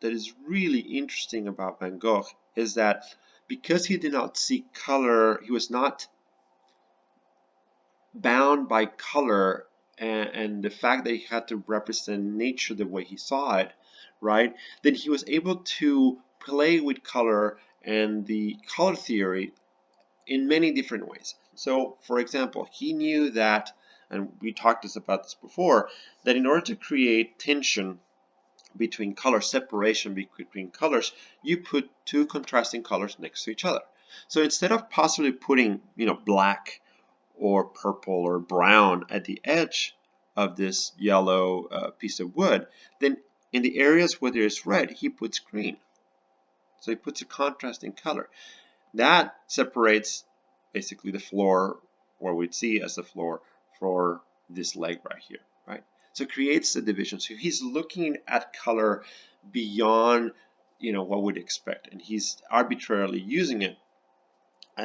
is really interesting about Van Gogh is that because he did not see color, he was not bound by color and the fact that he had to represent nature the way he saw it, right? Then he was able to play with color and the color theory in many different ways. So, for example, he knew that, and we talked about this before, that in order to create tension between color, separation between colors, you put two contrasting colors next to each other. So instead of possibly putting, black or purple or brown at the edge of this yellow piece of wood, then in the areas where there is red, he puts green. So he puts a contrasting color. That separates basically the floor, what we'd see as the floor for this leg right here, right? So it creates the division. So he's looking at color beyond, what we'd expect, and he's arbitrarily using it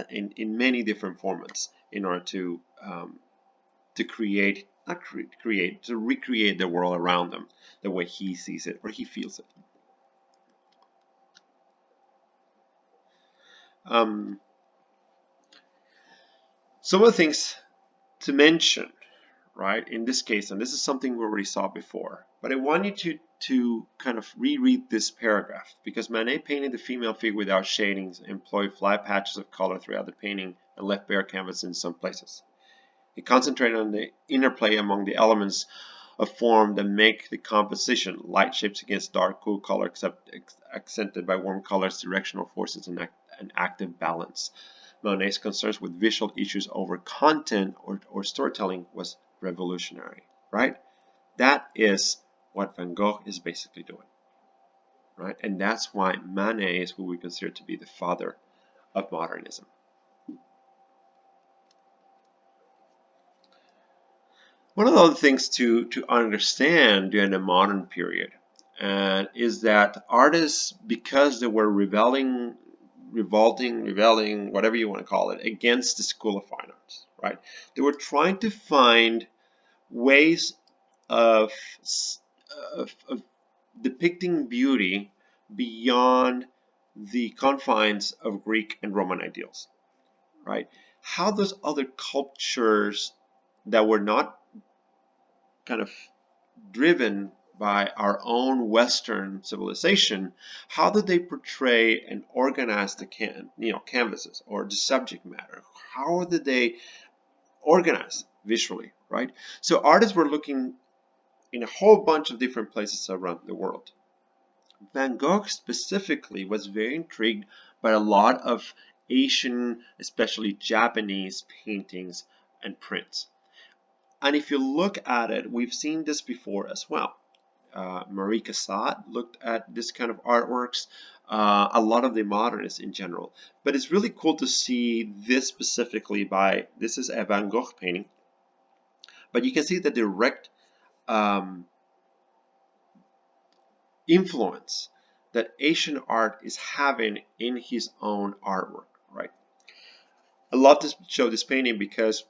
in many different formats in order to create, not create, to recreate the world around them the way he sees it or he feels it. Some of the things to mention, right, in this case, and this is something we already saw before, but I want you to kind of reread this paragraph, because Manet painted the female figure without shadings, employed flat patches of color throughout the painting, and left bare canvas in some places. He concentrated on the interplay among the elements of form that make the composition, light shapes against dark, cool color, accented by warm colors, directional forces, and active balance. Monet's concerns with visual issues over content or storytelling was revolutionary, right? That is what Van Gogh is basically doing, right? And that's why Manet is who we consider to be the father of modernism. One of the other things to understand during the modern period is that artists, because they were revolting, whatever you want to call it, against the school of fine arts, right? They were trying to find ways of, of depicting beauty beyond the confines of Greek and Roman ideals, right? How those other cultures that were not kind of driven by our own Western civilization, how did they portray and organize the canvases or the subject matter? How did they organize visually, right? So artists were looking in a whole bunch of different places around the world. Van Gogh specifically was very intrigued by a lot of Asian, especially Japanese paintings and prints. And if you look at it, we've seen this before as well. Marie Cassatt looked at this kind of artworks, a lot of the modernists in general. But it's really cool to see this specifically this is a Van Gogh painting, but you can see the direct um, influence that Asian art is having in his own artwork, right? I love to show this painting because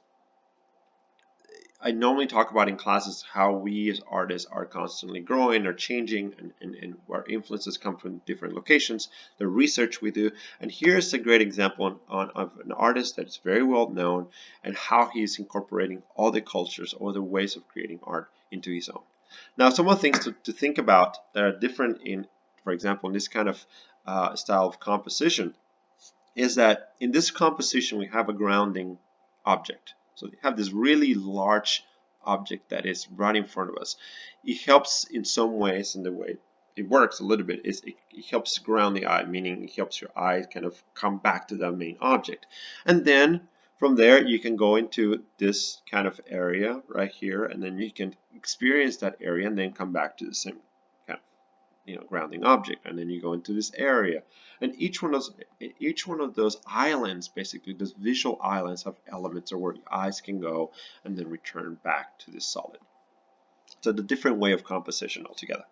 I normally talk about in classes how we as artists are constantly growing or changing, and where influences come from different locations, the research we do. And here's a great example of an artist that is very well known and how he's incorporating all the cultures or the ways of creating art into his own. Now, some of the things to think about that are different in, for example, in this kind of style of composition is that in this composition we have a grounding object. So you have this really large object that is right in front of us. It helps in some ways, and the way it works a little bit is it helps ground the eye, meaning it helps your eye kind of come back to the main object. And then from there you can go into this kind of area right here, and then you can experience that area and then come back to the same kind of grounding object, and then you go into this area, and each one of those islands, basically those visual islands, have elements of where your eyes can go and then return back to this solid. So the different way of composition altogether.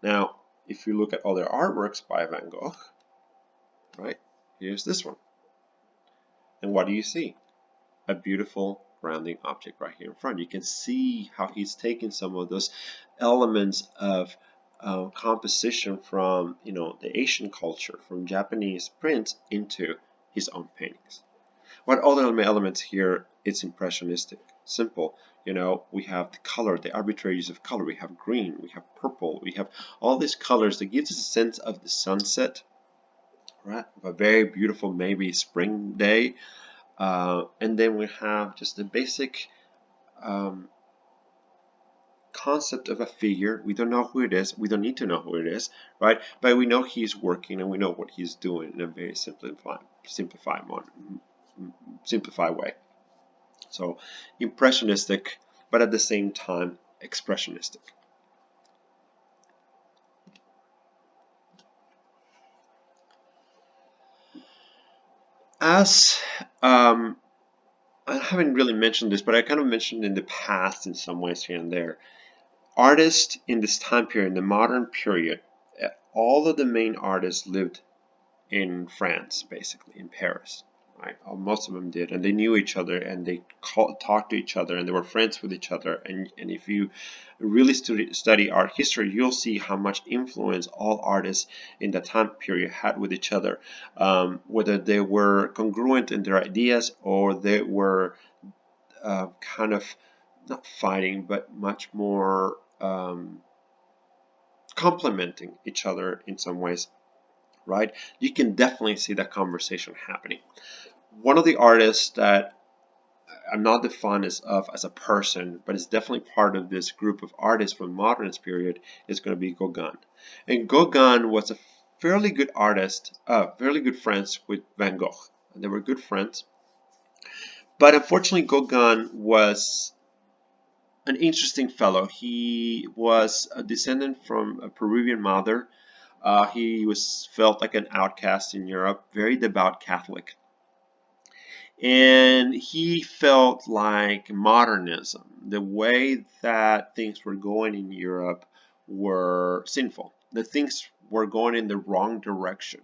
Now if you look at other artworks by Van Gogh, right, here's this one, and what do you see? A beautiful grounding object right here in front. You can see how he's taken some of those elements of composition from the Asian culture, from Japanese prints, into his own paintings. What other elements here? It's impressionistic, simple. We have the color, the arbitrary use of color. We have green, we have purple, we have all these colors that gives us a sense of the sunset, right? Of a very beautiful maybe spring day. And then we have just the basic concept of a figure. We don't know who it is. We don't need to know who it is, right? But we know he's working and we know what he's doing in a very simplified way. So impressionistic, but at the same time expressionistic. As I haven't really mentioned this, but I kind of mentioned in the past in some ways here and there. Artists in this time period, in the modern period, all of the main artists lived in France, basically in Paris, right? Most of them did, and they knew each other, and they talked to each other, and they were friends with each other. And if you really study art history, you'll see how much influence all artists in that time period had with each other, whether they were congruent in their ideas or they were kind of not fighting, but much more complementing each other in some ways, right? You can definitely see that conversation happening. One of the artists that I'm not the fondest of as a person, but is definitely part of this group of artists from the modernist period, is going to be Gauguin. And Gauguin was a fairly good artist, fairly good friends with Van Gogh. And they were good friends. But unfortunately, Gauguin was an interesting fellow. He was a descendant from a Peruvian mother. He was felt like an outcast in Europe, very devout Catholic. And he felt like modernism, the way that things were going in Europe, were sinful. That things were going in the wrong direction.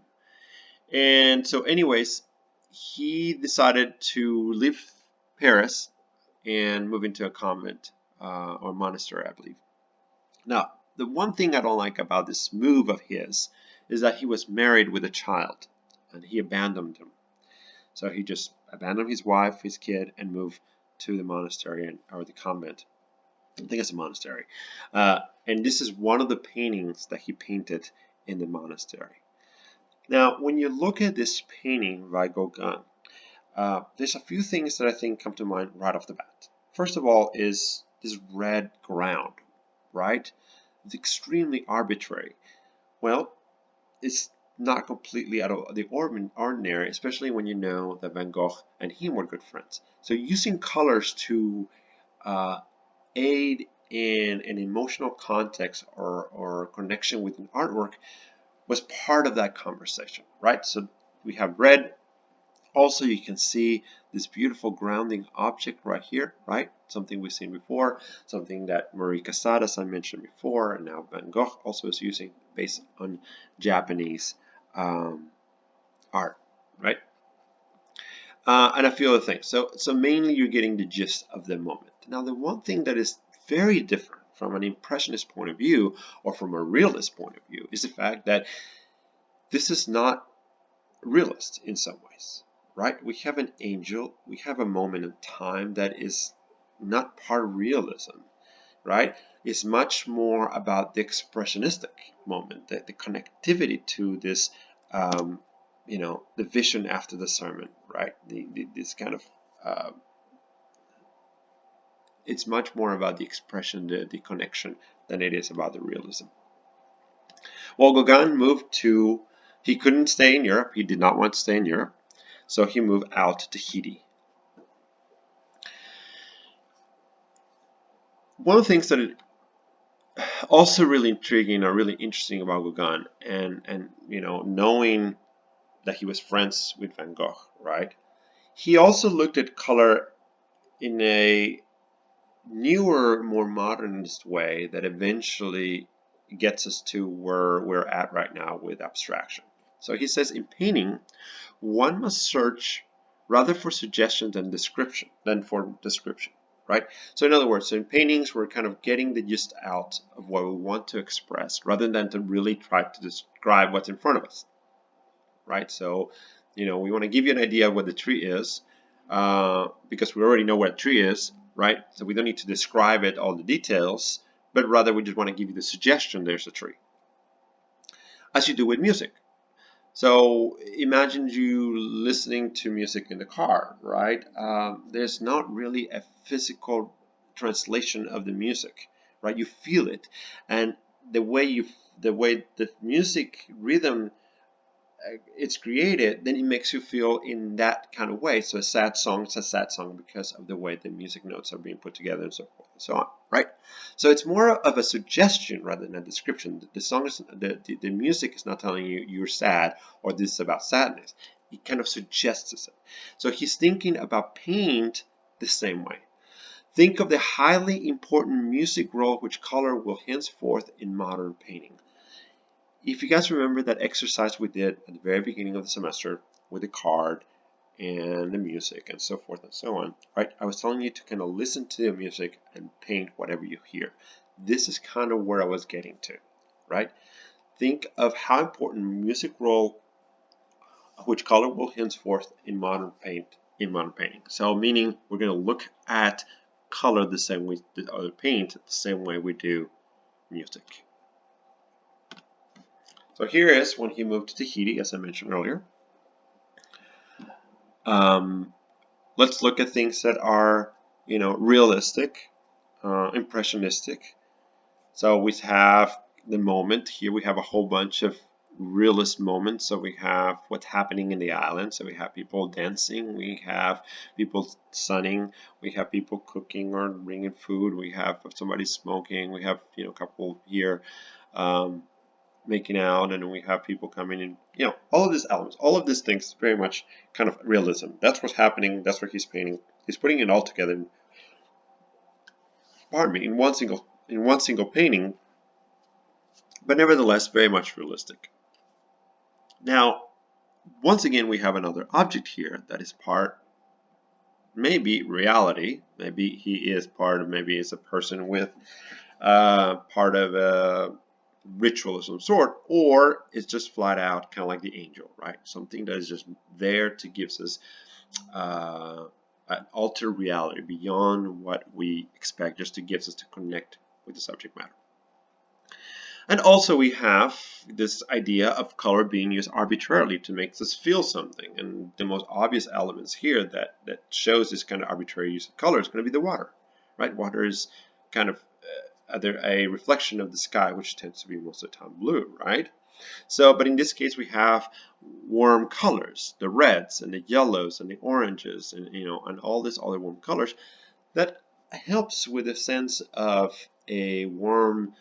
And so anyways, he decided to leave Paris and move into a convent or monastery, I believe. Now, the one thing I don't like about this move of his is that he was married with a child and he abandoned him. So he just abandoned his wife, his kid, and moved to the monastery or the convent. I think it's a monastery. And this is one of the paintings that he painted in the monastery. Now, when you look at this painting by Gauguin, there's a few things that I think come to mind right off the bat. First of all is this red ground, right? It's extremely arbitrary. Well, it's not completely out of the ordinary, especially when you know that Van Gogh and him were good friends. So using colors to aid in an emotional context or connection with an artwork was part of that conversation, right? So we have red. Also, you can see this beautiful grounding object right here, right? Something we've seen before, something that Marie Cassadas I mentioned before, and now Van Gogh also is using based on Japanese art, right? And a few other things. So mainly you're getting the gist of the moment. Now, the one thing that is very different from an impressionist point of view or from a realist point of view is the fact that this is not realist in some ways, right? We have an angel, we have a moment in time that is not part of realism, right? It's much more about the expressionistic moment, the connectivity to this, the vision after the sermon, right? This kind of, it's much more about the expression, the connection, than it is about the realism. Well, Gauguin moved to, he couldn't stay in Europe, he did not want to stay in Europe, so he moved out to Tahiti. One of the things that is also really intriguing or really interesting about Gauguin, and knowing that he was friends with Van Gogh, right? He also looked at color in a newer, more modernist way that eventually gets us to where we're at right now with abstraction. So he says in painting, one must search rather for suggestion than for description, right? So in other words, in paintings, we're kind of getting the gist out of what we want to express rather than to really try to describe what's in front of us, right? So, we want to give you an idea of what the tree is because we already know what a tree is, right? So we don't need to describe it, all the details, but rather we just want to give you the suggestion there's a tree. As you do with music. So imagine you listening to music in the car, right? There's not really a physical translation of the music, right? You feel it, and the way the music rhythm it's created, then it makes you feel in that kind of way. So a sad song is a sad song because of the way the music notes are being put together and so forth and so on, right? So it's more of a suggestion rather than a description. The song is the music is not telling you you're sad or this is about sadness. It kind of suggests it. So he's thinking about paint the same way. Think of the highly important music role which color will henceforth in modern painting. If you guys remember that exercise we did at the very beginning of the semester with the card and the music and so forth and so on, right? I was telling you to kind of listen to the music and paint whatever you hear. This is kind of where I was getting to, right? Think of how important music role, which color will henceforth in modern painting. So meaning we're going to look at color the same way, or paint the same way we do music. So here is when he moved to Tahiti, as I mentioned earlier. Let's look at things that are, realistic, impressionistic. So we have the moment. Here we have a whole bunch of realist moments. So we have what's happening in the island. So we have people dancing. We have people sunning. We have people cooking or bringing food. We have somebody smoking. We have, a couple here. Making out, and we have people coming in, all of these elements, all of these things, very much kind of realism. That's what's happening. That's what he's painting. He's putting it all together. Pardon me, in one single painting, but nevertheless very much realistic. Now, once again, we have another object here that is part maybe reality. Maybe he is part of, maybe it's a person with part of a ritual of some sort, or it's just flat out kind of like the angel, right? Something that is just there to give us an altered reality beyond what we expect, just to give us to connect with the subject matter. And also we have this idea of color being used arbitrarily to make us feel something. And the most obvious elements here that shows this kind of arbitrary use of color is going to be the water, right? Water is kind of either a reflection of the sky, which tends to be most of the time blue, right? So, but in this case, we have warm colors, the reds and the yellows and the oranges, and and all these other warm colors that helps with a sense of a warm,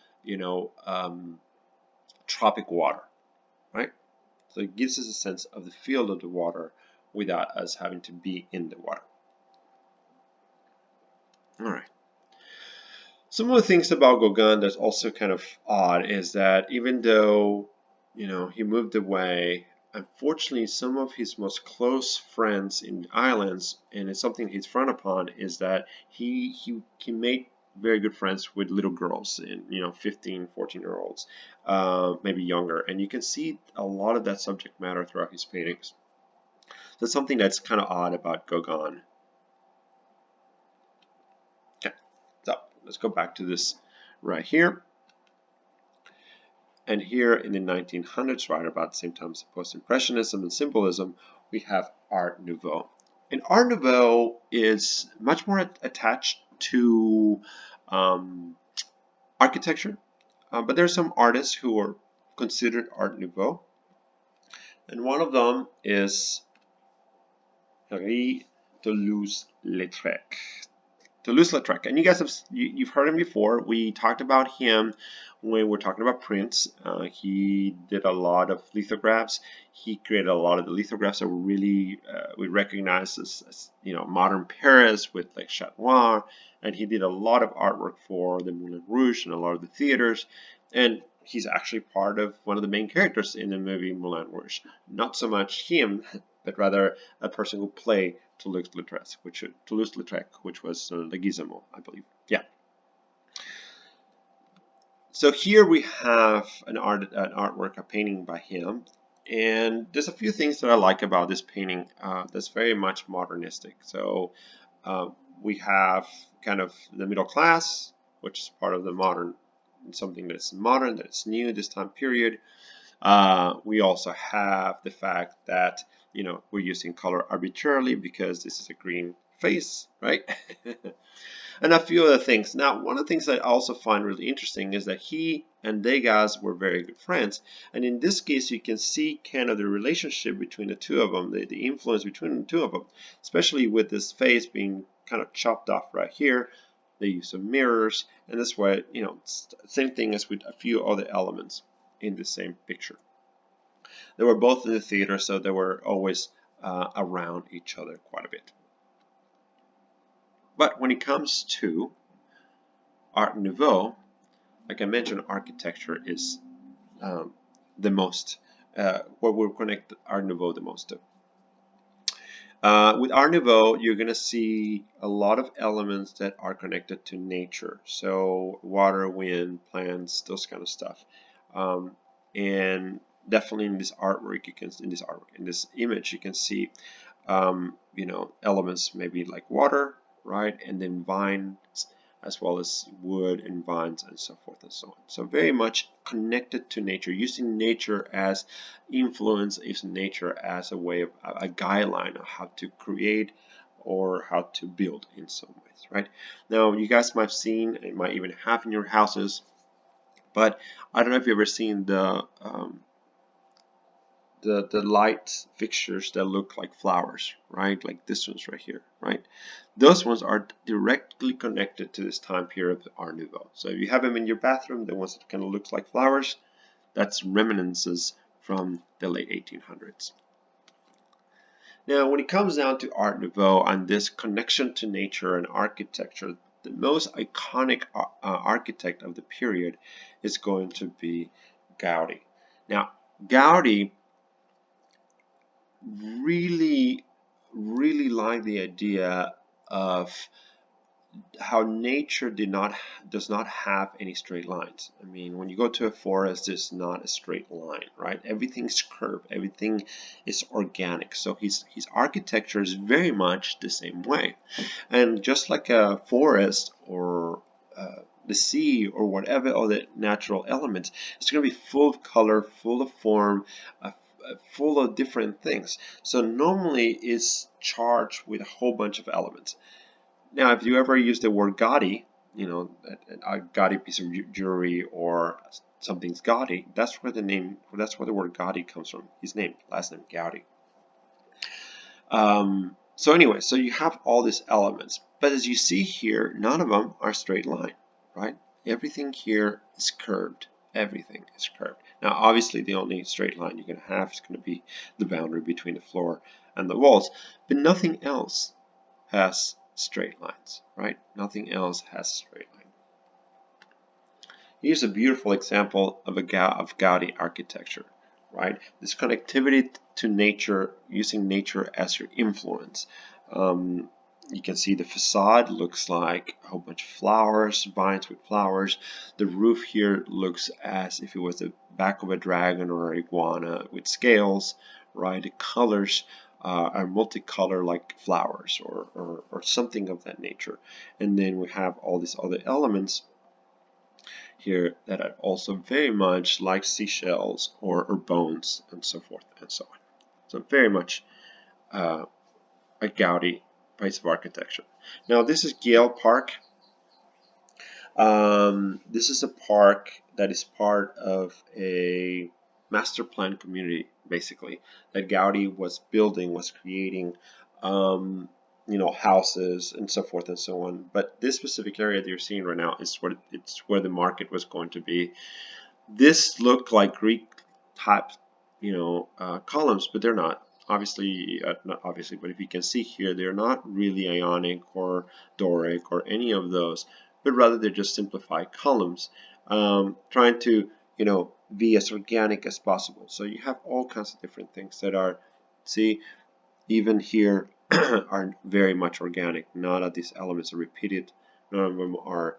tropic water, right? So it gives us a sense of the feel of the water without us having to be in the water. All right. Some of the things about Gauguin that's also kind of odd is that even though, he moved away, unfortunately, some of his most close friends in the islands, and it's something he's frowned upon, is that he made very good friends with little girls, and 15, 14-year-olds, maybe younger, and you can see a lot of that subject matter throughout his paintings. That's something that's kind of odd about Gauguin. Okay, so let's go back to this right here. And here in the 1900s, right about the same time as Post-Impressionism and Symbolism, we have Art Nouveau. And Art Nouveau is much more attached to architecture, but there are some artists who are considered Art Nouveau. And one of them is Henri Toulouse-Lautrec. Toulouse-Lautrec, and you guys you've heard him before. We talked about him when we're talking about prints. He did a lot of lithographs. He created a lot of the lithographs that really we recognize as modern Paris with like Chat Noir, and he did a lot of artwork for the Moulin Rouge and a lot of the theaters. And he's actually part of one of the main characters in the movie Moulin Rouge. Not so much him, but rather a person who played Toulouse-Lautrec, which was Leguizamo, I believe. Yeah. So here we have an artwork, a painting by him, and there's a few things that I like about this painting that's very much modernistic. So we have kind of the middle class, which is part of the modern, something that's modern, that's new this time period. We also have the fact that we're using color arbitrarily because this is a green face, right? And a few other things. Now, one of the things that I also find really interesting is that he and Degas were very good friends. And in this case, you can see kind of the relationship between the two of them, the influence between the two of them, especially with this face being kind of chopped off right here. The use of mirrors, and this way, same thing as with a few other elements in the same picture. They were both in the theater, so they were always around each other quite a bit. But when it comes to Art Nouveau, like I mentioned, architecture is the most, what we'll connect Art Nouveau the most to. With Art Nouveau, you're going to see a lot of elements that are connected to nature. So water, wind, plants, those kind of stuff. And definitely in this artwork, in this image, you can see, elements maybe like water, right? And then vines, as well as wood and vines and so forth and so on. So very much connected to nature, using nature as influence, using nature as a way of a guideline of how to create or how to build in some ways, right? Now, you guys might have seen, and might even have in your houses, but I don't know if you've ever seen the light fixtures that look like flowers, right? Like this one's right here, right? Those ones are directly connected to this time period of Art Nouveau. So if you have them in your bathroom, the ones that kind of looks like flowers, that's reminiscences from the late 1800s. Now, when it comes down to Art Nouveau and this connection to nature and architecture, the most iconic architect of the period is going to be Gaudi. Now, Gaudi really liked the idea of how nature does not have any straight lines. I mean, when you go to a forest, it's not a straight line, right? Everything's curved, everything is organic. So his architecture is very much the same way. And just like a forest or the sea or whatever other natural elements, it's going to be full of color, full of form, full of different things. So normally it's charged with a whole bunch of elements. Now, if you ever use the word gaudy, you know, a gaudy piece of jewelry or something's gaudy, that's where the word gaudy comes from. His name, last name, Gaudi. So anyway, so you have all these elements, but as you see here, none of them are straight line, right? Everything here is curved. Everything is curved. Now, obviously, the only straight line you're going to have is going to be the boundary between the floor and the walls, but nothing else has straight lines, right? Nothing else has straight line. Here's a beautiful example of Gaudi architecture, right? This connectivity to nature, using nature as your influence. You can see the facade looks like a whole bunch of flowers, vines with flowers. The roof here looks as if it was the back of a dragon or an iguana with scales, right? The colors are multicolor like flowers or something of that nature. And then we have all these other elements here that are also very much like seashells or bones and so forth and so on. So very much a Gaudi piece of architecture. Now this is Gale Park. This is a park that is part of a master plan community, basically, that Gaudi was building, was creating, you know, houses and so forth and so on. But this specific area that you're seeing right now is where the market was going to be. This looked like Greek type, you know, columns, but they're not. Obviously, not obviously, but if you can see here, they're not really Ionic or Doric or any of those, but rather they're just simplified columns, trying to, you know, be as organic as possible. So you have all kinds of different things that are, see, even here are very much organic. None of these elements are repeated. None of them are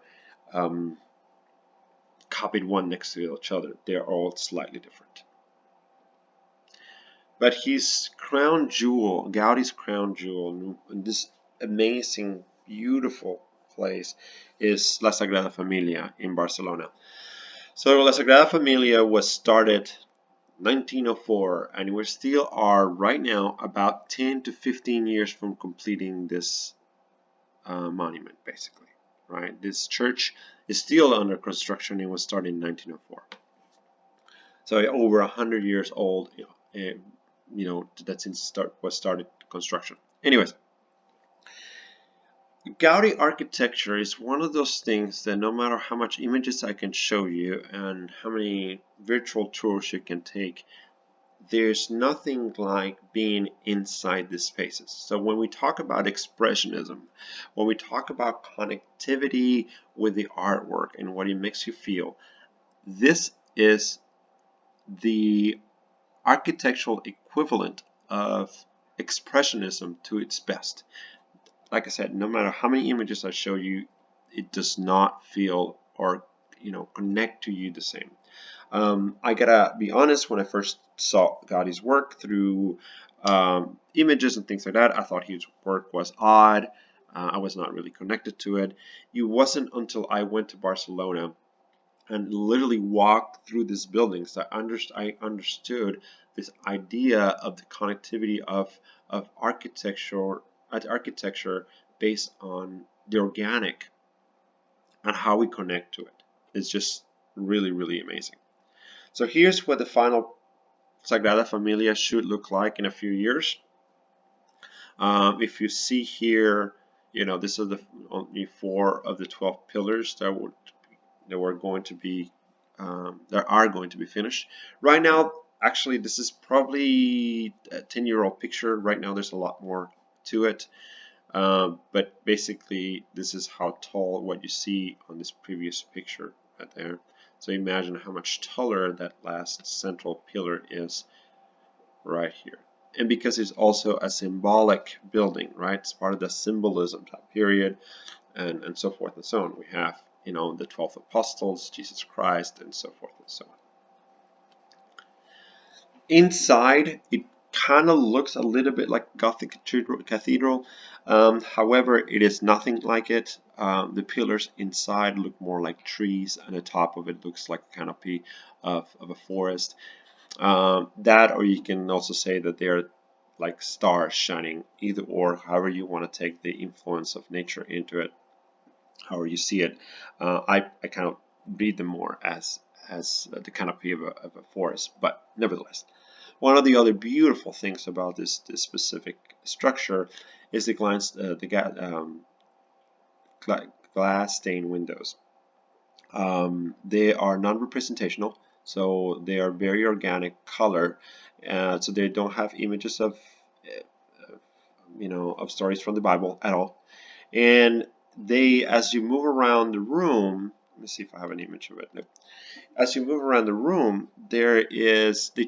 copied one next to each other. They're all slightly different. But his crown jewel, Gaudi's crown jewel, this amazing, beautiful place is La Sagrada Familia in Barcelona. So La Sagrada Familia was started 1904, and we still are right now about 10 to 15 years from completing this monument, basically. Right, this church is still under construction. It was started in 1904, so over 100 years old. You know, that since started construction. Anyways, Gaudi architecture is one of those things that no matter how much images I can show you and how many virtual tours you can take, there's nothing like being inside the spaces. So when we talk about expressionism, when we talk about connectivity with the artwork and what it makes you feel, this is the architectural equivalent of expressionism to its best. Like I said, no matter how many images I show you, it does not feel or, you know, connect to you the same. I gotta be honest, when I first saw Gaudi's work through images and things like that, I thought his work was odd. I was not really connected to it. It wasn't until I went to Barcelona and literally walked through these buildings that I understood this idea of the connectivity of architecture based on the organic and how we connect to it. It's just really, really amazing. So here's what the final Sagrada Familia should look like in a few years. If you see here, you know, this is the only 4 of the 12 pillars that were going to be that are going to be finished. Right now, actually, this is probably a 10-year-old picture. Right now, there's a lot more to it. But basically, this is how tall what you see on this previous picture right there. So imagine how much taller that last central pillar is right here. and because it's also a symbolic building, right? It's part of the symbolism that period, and so forth and so on. We have, you know, the 12 apostles, Jesus Christ, and so forth and so on. Inside, it kind of looks a little bit like Gothic cathedral. However, it is nothing like it. The pillars inside look more like trees, and the top of it looks like a canopy of a forest. That, or you can also say that they're like stars shining, either or, however you want to take the influence of nature into it, however you see it. I kind of read them more as the canopy of a forest, but nevertheless. One of the other beautiful things about this specific structure is the glass stained windows. They are non-representational, so they are very organic color, so they don't have images of of stories from the Bible at all. And they, as you move around the room, let me see if I have an image of it. No. As you move around the room, they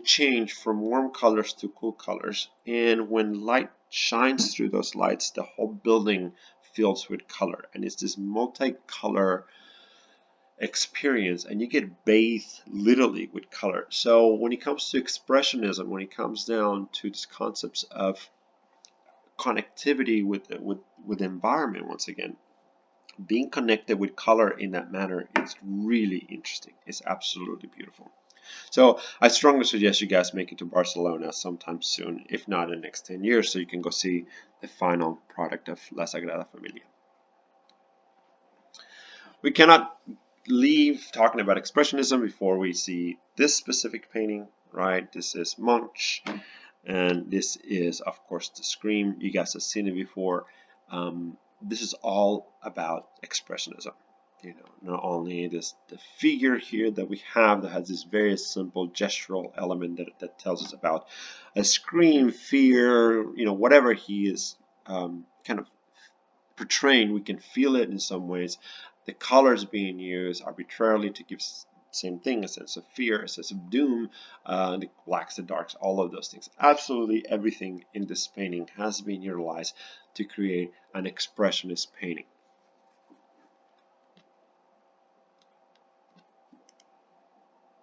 change from warm colors to cool colors, and when light shines through those lights, the whole building fills with color, and it's this multicolor experience, and you get bathed literally with color. So when it comes to expressionism, when it comes down to these concepts of connectivity with the environment, once again, being connected with color in that manner is really interesting. It's absolutely beautiful. So I strongly suggest you guys make it to Barcelona sometime soon, if not in the next 10 years, so you can go see the final product of La Sagrada Familia. We cannot leave talking about expressionism before we see this specific painting, right? This is Munch, and this is, of course, the Scream. You guys have seen it before. This is all about expressionism. You know, not only the figure here that we have that has this very simple gestural element that tells us about a scream, fear, whatever he is kind of portraying, we can feel it in some ways. The colors being used arbitrarily to give same thing, a sense of fear, a sense of doom, the blacks, the darks, all of those things. Absolutely everything in this painting has been utilized to create an expressionist painting.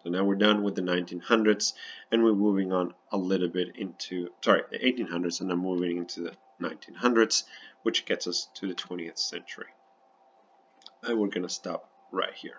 So now we're done with the 1900s, and we're moving on a little bit into, the 1800s, and then moving into the 1900s, which gets us to the 20th century. And we're going to stop right here.